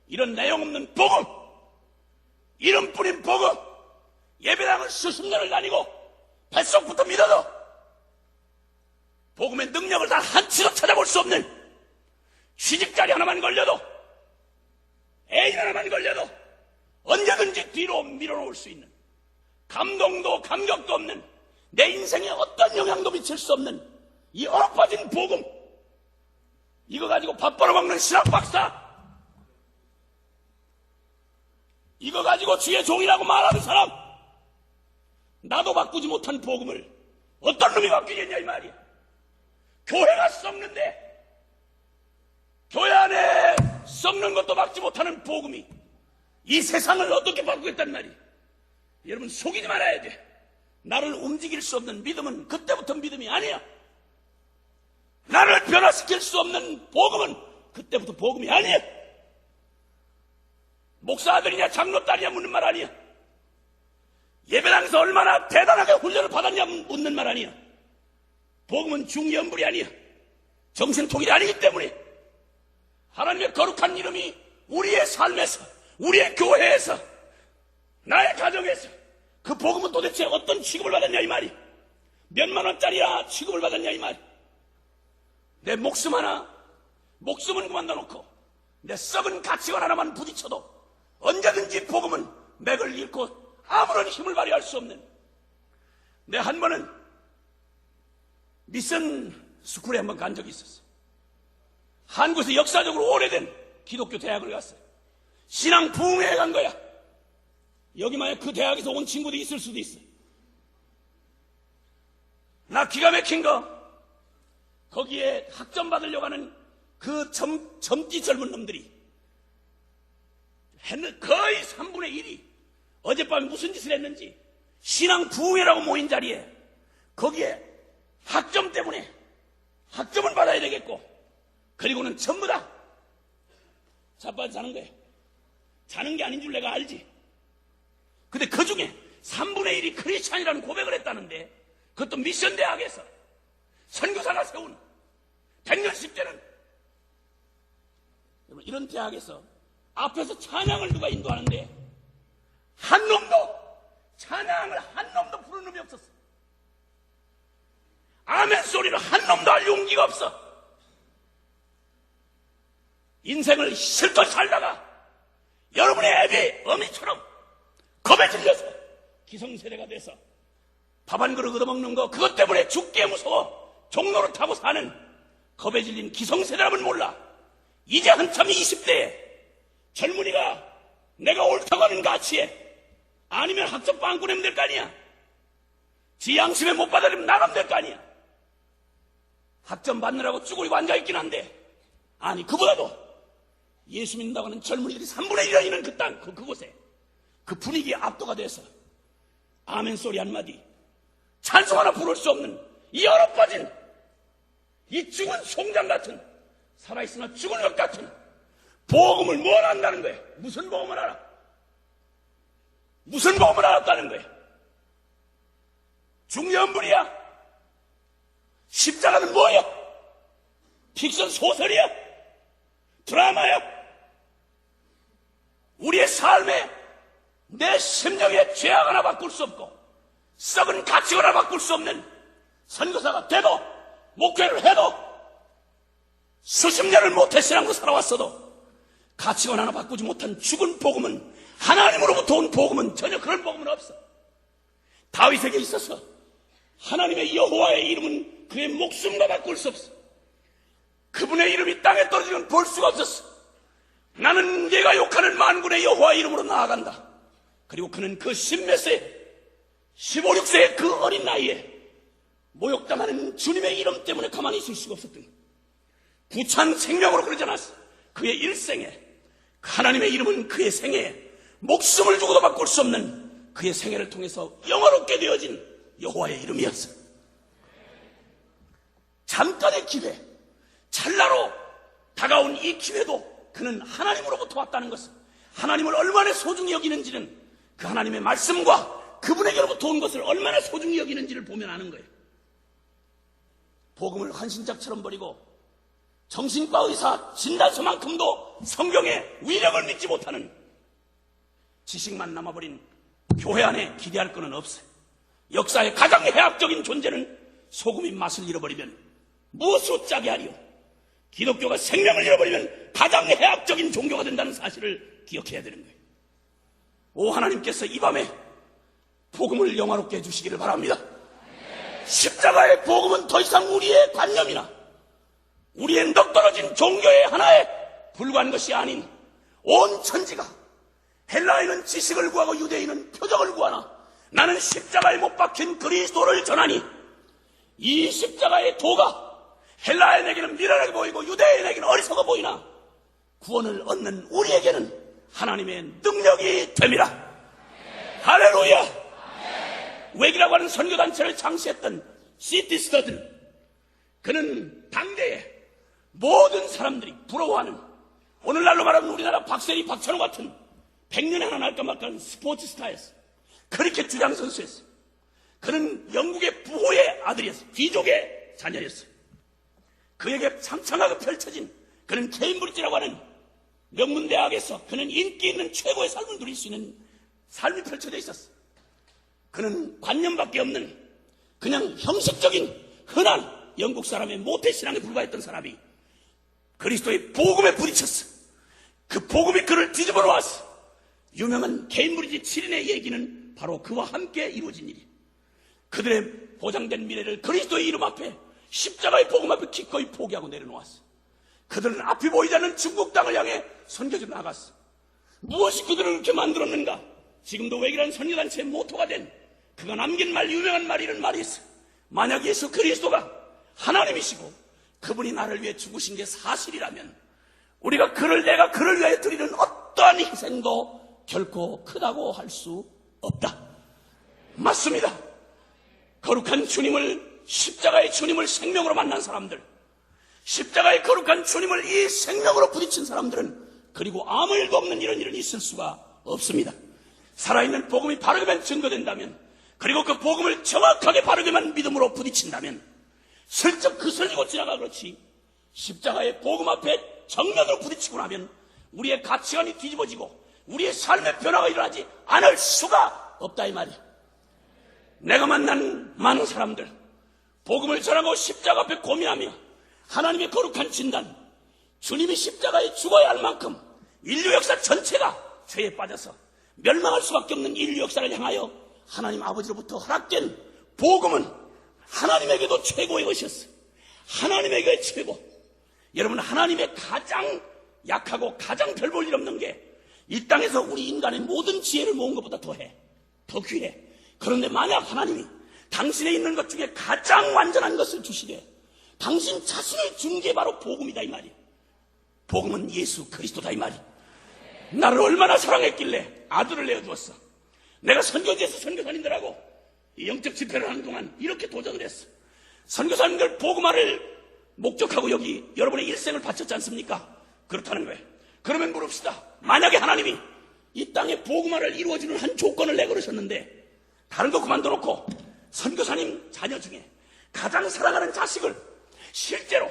이런 내용 없는 복음, 이름뿐인 복음, 예배당을 수십 년을 다니고 뱃속부터 믿어도 복음의 능력을 단 한치도 찾아볼 수 없는 취직자리 하나만 걸려도, 애인 하나만 걸려도 언제든지 뒤로 밀어놓을 수 있는, 감동도 감격도 없는, 내 인생에 어떤 영향도 미칠 수 없는 이 얼어빠진 복음, 이거 가지고 밥 벌어먹는 신학박사, 이거 가지고 주의 종이라고 말하는 사람, 나도 바꾸지 못한 복음을 어떤 놈이 바뀌겠냐 이 말이야. 교회가 썩는데, 교회 안에 썩는 것도 막지 못하는 복음이 이 세상을 어떻게 바꾸겠단 말이야. 여러분, 속이지 말아야 돼. 나를 움직일 수 없는 믿음은 그때부터 믿음이 아니야. 나를 변화시킬 수 없는 복음은 그때부터 복음이 아니야. 목사 아들이냐 장로 딸이냐 묻는 말 아니야. 예배당에서 얼마나 대단하게 훈련을 받았냐 묻는 말 아니야. 복음은 중연불이 아니야. 정신통일이 아니기 때문에 하나님의 거룩한 이름이 우리의 삶에서, 우리의 교회에서, 나의 가정에서 그 복음은 도대체 어떤 취급을 받았냐 이 말이. 몇만 원짜리야 취급을 받았냐 이 말이. 내 목숨 하나, 목숨은 그만둬놓고 내 썩은 가치관 하나만 부딪혀도 언제든지 복음은 맥을 잃고 아무런 힘을 발휘할 수 없는. 내 한 번은 미션 스쿨에 한번 간 적이 있었어. 한국에서 역사적으로 오래된 기독교 대학을 갔어요. 신앙 부흥회에 간 거야. 여기 만약 그 대학에서 온 친구들이 있을 수도 있어. 나 기가 막힌 거, 거기에 학점 받으려고 하는 그 젊디 젊은 놈들이 거의 3분의 1이 어젯밤에 무슨 짓을 했는지 신앙 부흥회라고 모인 자리에 거기에 학점 때문에 학점을 받아야 되겠고, 그리고는 전부 다 자빠져 자는 거예요. 자는 게 아닌 줄 내가 알지. 근데 그 중에 3분의 1이 크리스찬이라는 고백을 했다는데, 그것도 미션 대학에서 선교사가 세운 100년씩 되는. 여러분, 이런 대학에서 앞에서 찬양을 누가 인도하는데 한 놈도, 찬양을 한 놈도 부르는 놈이 없었어. 아멘 소리를 한 놈도 할 용기가 없어. 인생을 실컷 살다가 여러분의 애비 어미처럼 겁에 질려서 기성세대가 돼서 밥 한 그릇 얻어먹는 거, 그것 때문에 죽기에 무서워 종로를 타고 사는 겁에 질린 기성세대라면 몰라. 이제 한참 20대에 젊은이가 내가 옳다고 하는 가치에, 아니면 학점 빵꾸 내면 될 거 아니야. 지 양심에 못 받아들이면 나가면 될 거 아니야. 학점 받느라고 쭈그리고 앉아있긴 한데, 아니 그보다도 예수 믿는다고 하는 젊은이들이 3분의 1이 있는 그 땅, 그곳에 그 분위기에 압도가 돼서 아멘 소리 한마디, 찬송 하나 부를 수 없는 이 얼어빠진, 이 죽은 송장 같은, 살아있으나 죽은 것 같은 복음을 뭘 안다는 거야. 무슨 복음을 알아? 무슨 복음을 알았다는 거야? 중연불이야? 십자가는 뭐야? 픽션 소설이야? 드라마야? 우리의 삶에 내 심령의 죄악 하나 바꿀 수 없고 썩은 가치관 하나 바꿀 수 없는 선교사가 돼도, 목회를 해도, 수십 년을 모태신앙으로 살아왔어도 가치관 하나 바꾸지 못한 죽은 복음은, 하나님으로부터 온 복음은 전혀 그런 복음은 없어. 다윗에게 있어서 하나님의 여호와의 이름은 그의 목숨과 바꿀 수 없어. 그분의 이름이 땅에 떨어지면 볼 수가 없었어. 나는 네가 욕하는 만군의 여호와의 이름으로 나아간다. 그리고 그는 그 10몇 세, 15, 16세의 그 어린 나이에 모욕당하는 주님의 이름 때문에 가만히 있을 수가 없었던 거야. 부찬 생명으로 그러지 않았어. 그의 일생에 하나님의 이름은 그의 생애에 목숨을 주고도 바꿀 수 없는 그의 생애를 통해서 영원롭게 되어진 여호와의 이름이었어. 잠깐의 기회, 찰나로 다가온 이 기회도 그는 하나님으로부터 왔다는 것을, 하나님을 얼마나 소중히 여기는지는 그 하나님의 말씀과 그분에게로부터 온 것을 얼마나 소중히 여기는지를 보면 아는 거예요. 복음을 환신작처럼 버리고 정신과 의사 진단서만큼도 성경의 위력을 믿지 못하는 지식만 남아버린 교회 안에 기대할 것은 없어요. 역사의 가장 해악적인 존재는 소금이 맛을 잃어버리면 무엇으로 짜게 하리요? 기독교가 생명을 잃어버리면 가장 해악적인 종교가 된다는 사실을 기억해야 되는 거예요. 오 하나님께서 이 밤에 복음을 영화롭게 해주시기를 바랍니다. 십자가의 복음은 더 이상 우리의 관념이나 우리의 넉떨어진 종교의 하나에 불과한 것이 아닌 온 천지가 헬라인은 지식을 구하고 유대인은 표적을 구하나 나는 십자가에 못 박힌 그리스도를 전하니 이 십자가의 도가 헬라인에게는 미련하게 보이고 유대인에게는 어리석어 보이나 구원을 얻는 우리에게는 하나님의 능력이 됩니다. 할렐루야. 웩이라고 하는 선교단체를 창시했던 C.T. 스터든, 그는 당대에 모든 사람들이 부러워하는, 오늘날로 말하면 우리나라 박세리, 박찬호 같은 100년에 하나 날까 말까한 스포츠 스타였어. 크리켓 주장 선수였어. 그는 영국의 부호의 아들이었어. 귀족의 자녀였어. 그에게 창창하게 펼쳐진, 그는 케임브리지라고 하는 명문대학에서 그는 인기 있는 최고의 삶을 누릴 수 있는 삶이 펼쳐져 있었어. 그는 관념밖에 없는 그냥 형식적인 흔한 영국 사람의 모태신앙에 불과했던 사람이 그리스도의 복음에 부딪혔어. 그 복음이 그를 뒤집어 놓았어. 유명한 케임브리지 7인의 얘기는 바로 그와 함께 이루어진 일이야. 그들의 보장된 미래를 그리스도의 이름 앞에 십자가의 복음 앞에 기꺼이 포기하고 내려놓았어. 그들은 앞이 보이지 않는 중국 땅을 향해 선교지로 나갔어. 무엇이 그들을 그렇게 만들었는가? 지금도 웩이라는 선교단체의 모토가 된 그가 남긴 말, 유명한 말이 이런 말이 있어. 만약 예수 그리스도가 하나님이시고 그분이 나를 위해 죽으신 게 사실이라면 우리가 내가 그를 위하여 드리는 어떠한 희생도 결코 크다고 할 수 없다. 맞습니다. 거룩한 주님을, 십자가의 주님을 생명으로 만난 사람들, 십자가의 거룩한 주님을 이 생명으로 부딪힌 사람들은 그리고 아무 일도 없는 이런 일은 있을 수가 없습니다. 살아있는 복음이 바르게만 증거된다면, 그리고 그 복음을 정확하게 바르게만 믿음으로 부딪힌다면 슬쩍 그슬리고 지나가 그렇지, 십자가의 복음 앞에 정면으로 부딪히고 나면 우리의 가치관이 뒤집어지고 우리의 삶의 변화가 일어나지 않을 수가 없다 이 말이야. 내가 만난 많은 사람들, 복음을 전하고 십자가 앞에 고민하며 하나님의 거룩한 진단, 주님이 십자가에 죽어야 할 만큼 인류 역사 전체가 죄에 빠져서 멸망할 수밖에 없는 인류 역사를 향하여 하나님 아버지로부터 허락된 복음은 하나님에게도 최고의 것이었어요. 하나님에게 최고. 여러분, 하나님의 가장 약하고 가장 별 볼 일 없는 게 이 땅에서 우리 인간의 모든 지혜를 모은 것보다 더 귀해. 그런데 만약 하나님이 당신에 있는 것 중에 가장 완전한 것을 주시되 당신 자신을 준 게 바로 복음이다 이 말이에요. 복음은 예수 그리스도다 이 말이에요. 나를 얼마나 사랑했길래 아들을 내어주었어. 내가 선교지에서 선교사님들하고 영적 집회를 하는 동안 이렇게 도전을 했어. 선교사님들 복음화를 목적하고 여기 여러분의 일생을 바쳤지 않습니까? 그렇다는 거예요. 그러면 물읍시다. 만약에 하나님이 이 땅에 복음화를 이루어주는 한 조건을 내걸으셨는데 다른 거 그만둬 놓고 선교사님 자녀 중에 가장 사랑하는 자식을 실제로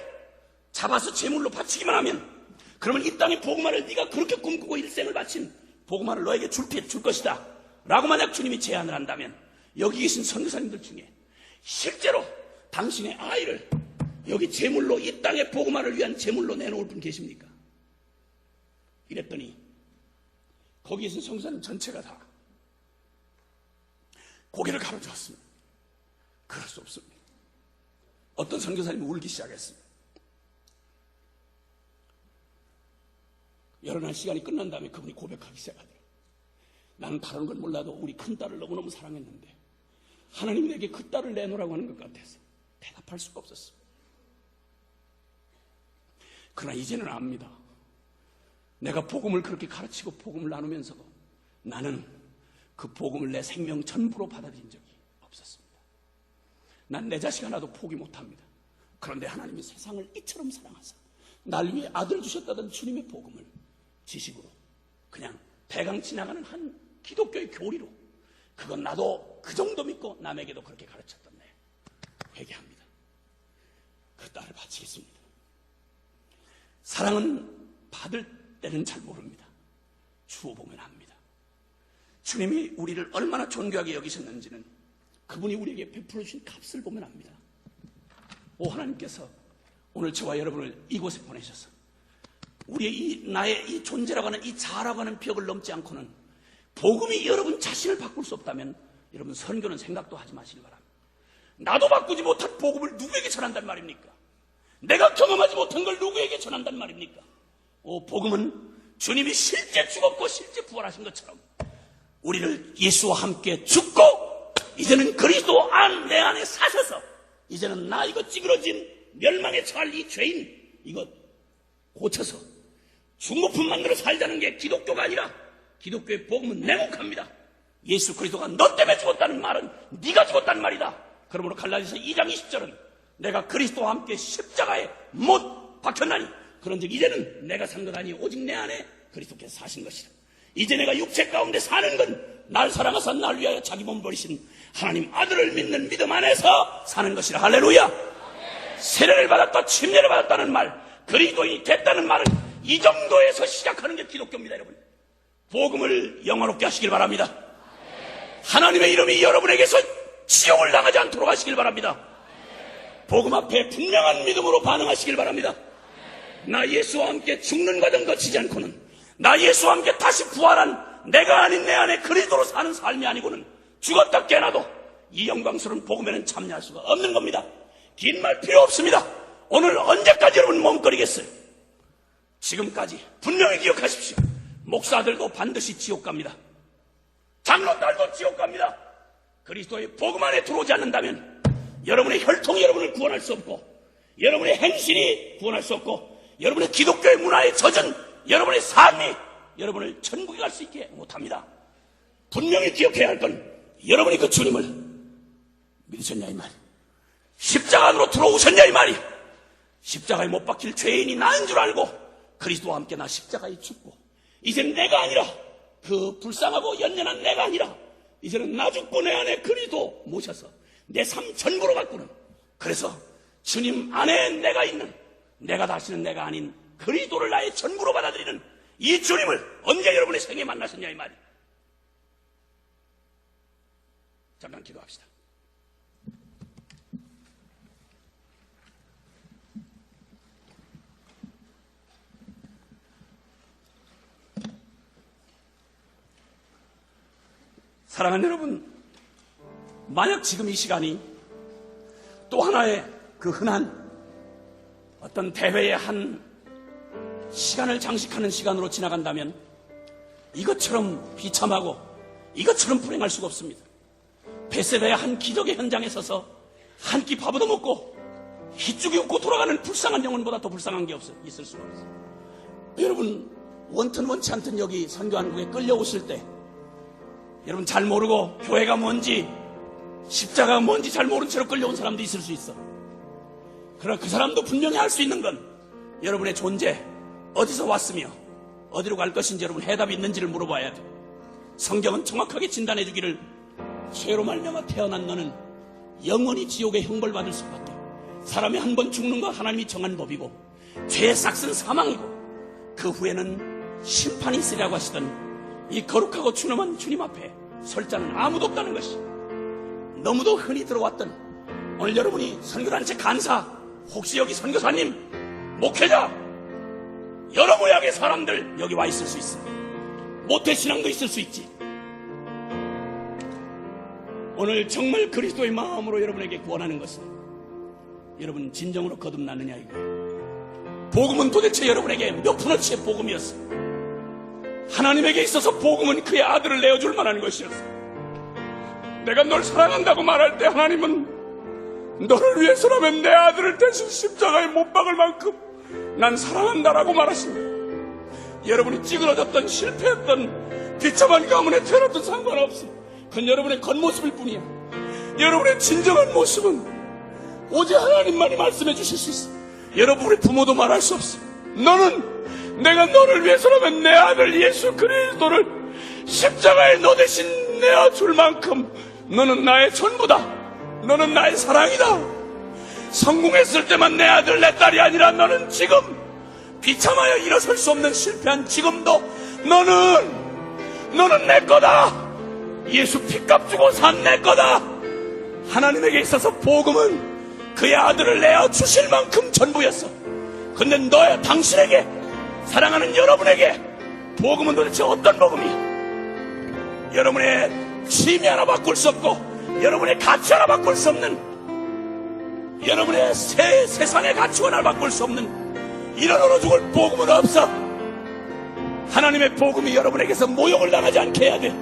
잡아서 제물로 바치기만 하면, 그러면 이 땅의 복음화를 네가 그렇게 꿈꾸고 일생을 바친 복음화를 너에게 줄 것이다 라고 만약 주님이 제안을 한다면, 여기 계신 선교사님들 중에 실제로 당신의 아이를 여기 제물로, 이 땅의 복음화를 위한 제물로 내놓을 분 계십니까? 이랬더니 거기 계신 선교사님 전체가 다 고개를 가로저었습니다. 그럴 수 없습니다. 어떤 선교사님이 울기 시작했습니다. 여러 날 시간이 끝난 다음에 그분이 고백하기 시작하더라고요. 나는 다른 건 몰라도 우리 큰딸을 너무너무 사랑했는데 하나님이 내게 그 딸을 내놓으라고 하는 것 같아서 대답할 수가 없었어요. 그러나 이제는 압니다. 내가 복음을 그렇게 가르치고 복음을 나누면서도 나는 그 복음을 내 생명 전부로 받아들인 적이 없었습니다. 난 내 자식 하나도 포기 못합니다. 그런데 하나님이 세상을 이처럼 사랑하사 날 위해 아들 주셨다던 주님의 복음을 지식으로 그냥 대강 지나가는 한 기독교의 교리로, 그건 나도 그 정도 믿고 남에게도 그렇게 가르쳤던데 회개합니다. 그 딸을 바치겠습니다. 사랑은 받을 때는 잘 모릅니다. 주어보면 합니다. 주님이 우리를 얼마나 존귀하게 여기셨는지는 그분이 우리에게 베풀어 주신 값을 보면 압니다. 오 하나님께서 오늘 저와 여러분을 이곳에 보내셔서 우리의 나의 이 존재라고 하는 이 자라고 하는 벽을 넘지 않고는 복음이 여러분 자신을 바꿀 수 없다면 여러분 선교는 생각도 하지 마시기 바랍니다. 나도 바꾸지 못한 복음을 누구에게 전한단 말입니까? 내가 경험하지 못한 걸 누구에게 전한단 말입니까? 복음은 주님이 실제 죽었고 실제 부활하신 것처럼 우리를 예수와 함께 죽고 이제는 그리스도 내 안에 사셔서 이제는 나 이거 찌그러진 멸망에 처할 이 죄인 이거 고쳐서 중고품 만들어 살자는 게 기독교가 아니라 기독교의 복음은 냉혹합니다. 예수 그리스도가 너 때문에 죽었다는 말은 네가 죽었다는 말이다. 그러므로 갈라디아서 2장 20절은 내가 그리스도와 함께 십자가에 못 박혔나니 그런즉 이제는 내가 산 것 아니 오직 내 안에 그리스도께서 사신 것이라. 이제 내가 육체 가운데 사는 건 날 사랑하사 날 위하여 자기 몸 버리신 하나님 아들을 믿는 믿음 안에서 사는 것이라. 할렐루야. 세례를 받았다 침례를 받았다는 말, 그리스도인이 됐다는 말은 이 정도에서 시작하는 게 기독교입니다. 여러분 복음을 영화롭게 하시길 바랍니다. 하나님의 이름이 여러분에게서 지옥을 당하지 않도록 하시길 바랍니다. 복음 앞에 분명한 믿음으로 반응하시길 바랍니다. 나 예수와 함께 죽는 과정 거치지 않고는, 나 예수와 함께 다시 부활한 내가 아닌 내 안에 그리스도로 사는 삶이 아니고는 죽었다 깨어나도 이 영광스러운 복음에는 참여할 수가 없는 겁니다. 긴 말 필요 없습니다. 오늘 언제까지 여러분 몸거리겠어요? 지금까지 분명히 기억하십시오. 목사들도 반드시 지옥 갑니다. 장로딸도 지옥 갑니다. 그리스도의 복음 안에 들어오지 않는다면 여러분의 혈통이 여러분을 구원할 수 없고, 여러분의 행실이 구원할 수 없고, 여러분의 기독교의 문화에 젖은 여러분의 삶이 여러분을 천국에 갈 수 있게 못합니다. 분명히 기억해야 할 건 여러분이 그 주님을 믿으셨냐 이 말이, 십자가 안으로 들어오셨냐 이 말이, 십자가에 못 박힐 죄인이 나인 줄 알고 그리스도와 함께 나 십자가에 죽고 이제는 내가 아니라 그 불쌍하고 연연한 내가 아니라 이제는 나 죽고 내 안에 그리스도 모셔서 내 삶 전부로 바꾸는, 그래서 주님 안에 내가 있는, 내가 다시는 내가 아닌 그리스도를 나의 전부로 받아들이는 이 주님을 언제 여러분의 생에 만나셨냐 이 말이. 잠깐 기도합시다. 사랑하는 여러분, 만약 지금 이 시간이 또 하나의 그 흔한 어떤 대회의 한 시간을 장식하는 시간으로 지나간다면 이것처럼 비참하고 이것처럼 불행할 수가 없습니다. 베세다의 한 기적의 현장에 서서 한 끼 밥을 얻어먹고 희죽이 웃고 돌아가는 불쌍한 영혼보다 더 불쌍한 게 있을 수가 없어요. 여러분 원튼 원치 않든 여기 선교한국에 끌려오실 때 여러분 잘 모르고 교회가 뭔지 십자가가 뭔지 잘 모른 채로 끌려온 사람도 있을 수 있어. 그러나 그 사람도 분명히 알 수 있는 건 여러분의 존재, 어디서 왔으며 어디로 갈 것인지 여러분 해답이 있는지를 물어봐야 돼. 성경은 정확하게 진단해 주기를 죄로 말미암아 태어난 너는 영원히 지옥의 형벌받을 수밖에, 사람이 한 번 죽는 거 하나님이 정한 법이고 죄의 삭은 사망이고 그 후에는 심판이 있으리라고 하시던 이 거룩하고 추념한 주님 앞에 설 자는 아무도 없다는 것이 너무도 흔히 들어왔던, 오늘 여러분이 선교단체 간사, 혹시 여기 선교사님, 목회자, 여러 모양의 사람들 여기 와 있을 수 있어. 모태신앙도 있을 수 있지. 오늘 정말 그리스도의 마음으로 여러분에게 구원하는 것은 여러분 진정으로 거듭났느냐 이거예요. 복음은 도대체 여러분에게 몇 푼어치의 복음이었어. 하나님에게 있어서 복음은 그의 아들을 내어줄 만한 것이었어. 내가 널 사랑한다고 말할 때 하나님은 너를 위해서라면 내 아들을 대신 십자가에 못 박을 만큼 난 사랑한다라고 말하십니다. 여러분이 찌그러졌던 실패했던 비참한 가문에 태어났던 상관없어. 그건 여러분의 겉모습일 뿐이야. 여러분의 진정한 모습은 오직 하나님만이 말씀해 주실 수 있어. 여러분 우리 부모도 말할 수 없어. 너는 내가 너를 위해서라면 내 아들 예수 그리스도를 십자가에 너 대신 내어줄 만큼 너는 나의 전부다. 너는 나의 사랑이다. 성공했을 때만 내 아들 내 딸이 아니라 너는 지금 비참하여 일어설 수 없는 실패한 지금도 너는 내 거다. 예수 피값 주고 산 내 거다. 하나님에게 있어서 복음은 그의 아들을 내어 주실 만큼 전부였어. 근데 당신에게, 사랑하는 여러분에게 복음은 도대체 어떤 복음이야? 여러분의 취미 하나 바꿀 수 없고, 여러분의 가치 하나 바꿀 수 없는, 여러분의 세상의 가치관 하나 바꿀 수 없는 이런 얼어 죽을 복음은 없어. 하나님의 복음이 여러분에게서 모욕을 당하지 않게 해야 돼.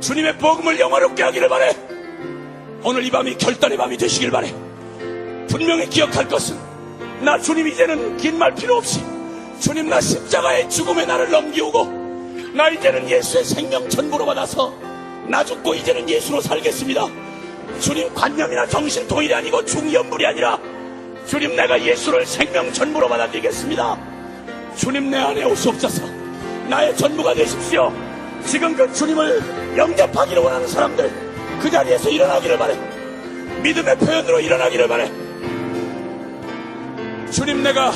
주님의 복음을 영화롭게 하기를 바래. 오늘 이 밤이 결단의 밤이 되시길 바래. 분명히 기억할 것은, 나 주님 이제는 긴 말 필요 없이, 주님 나 십자가의 죽음에 나를 넘기우고, 나 이제는 예수의 생명 전부로 받아서 나 죽고 이제는 예수로 살겠습니다. 주님 관념이나 정신 통일이 아니고 중연불이 아니라, 주님 내가 예수를 생명 전부로 받아들이겠습니다. 주님 내 안에 오시옵소서. 나의 전부가 되십시오. 지금 그 주님을 영접하기를 원하는 사람들, 그 자리에서 일어나기를 바래. 믿음의 표현으로 일어나기를 바래. 주님 내가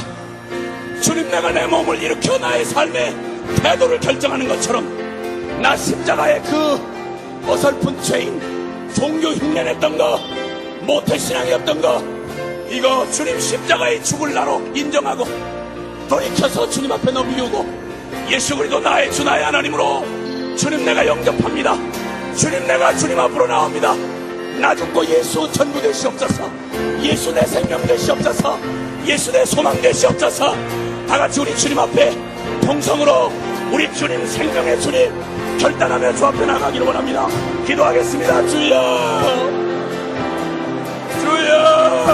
내 몸을 일으켜 나의 삶의 태도를 결정하는 것처럼, 나 십자가의 그 어설픈 죄인, 종교 흉내냈던 거, 모태신앙이었던 거, 이거 주님 십자가의 죽을 나로 인정하고 돌이켜서 주님 앞에 넘기고, 예수 그리스도 나의 주 나의 하나님으로 주님 내가 영접합니다. 주님 내가 주님 앞으로 나옵니다. 나 죽고 예수 전부 되시옵소서. 예수 내 생명 되시옵소서. 예수 내 소망 되시옵소서. 다같이 우리 주님 앞에 통성으로 우리 주님, 생명의 주님 결단하며 주 앞에 나가기를 원합니다. 기도하겠습니다. 주여, 주여,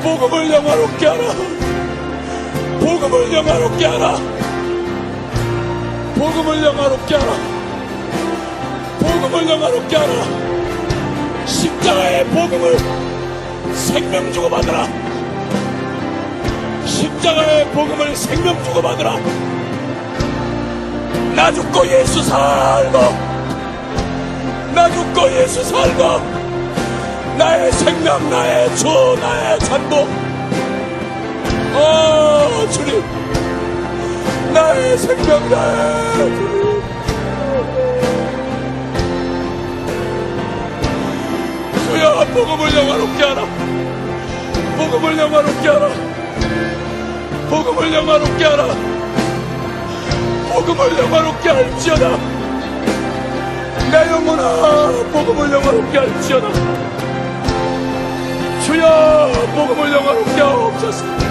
복음을 영화롭게 하라. 복음을 영화롭게 하라. 복음을 영화롭게 하라. 복음을 영화롭게 하라. 십자가의 복음을 생명 주고 받으라. 십자가의 복음을 생명 주고 받으라. 나 죽고 예수 살고, 나 죽고 예수 살고, 나의 생명, 나의 주, 나의 전부. 주님, 나의 생명, 나의 주님. 주여, 복음을 영화롭게 하라. 복음을 영화롭게 하라. 복음을 영화롭게 하라. 복음을 영화롭게 할지어다. 내 영혼아, 복음을 영화롭게 할지어다. 주여, 복음을 영화롭게 하옵소서.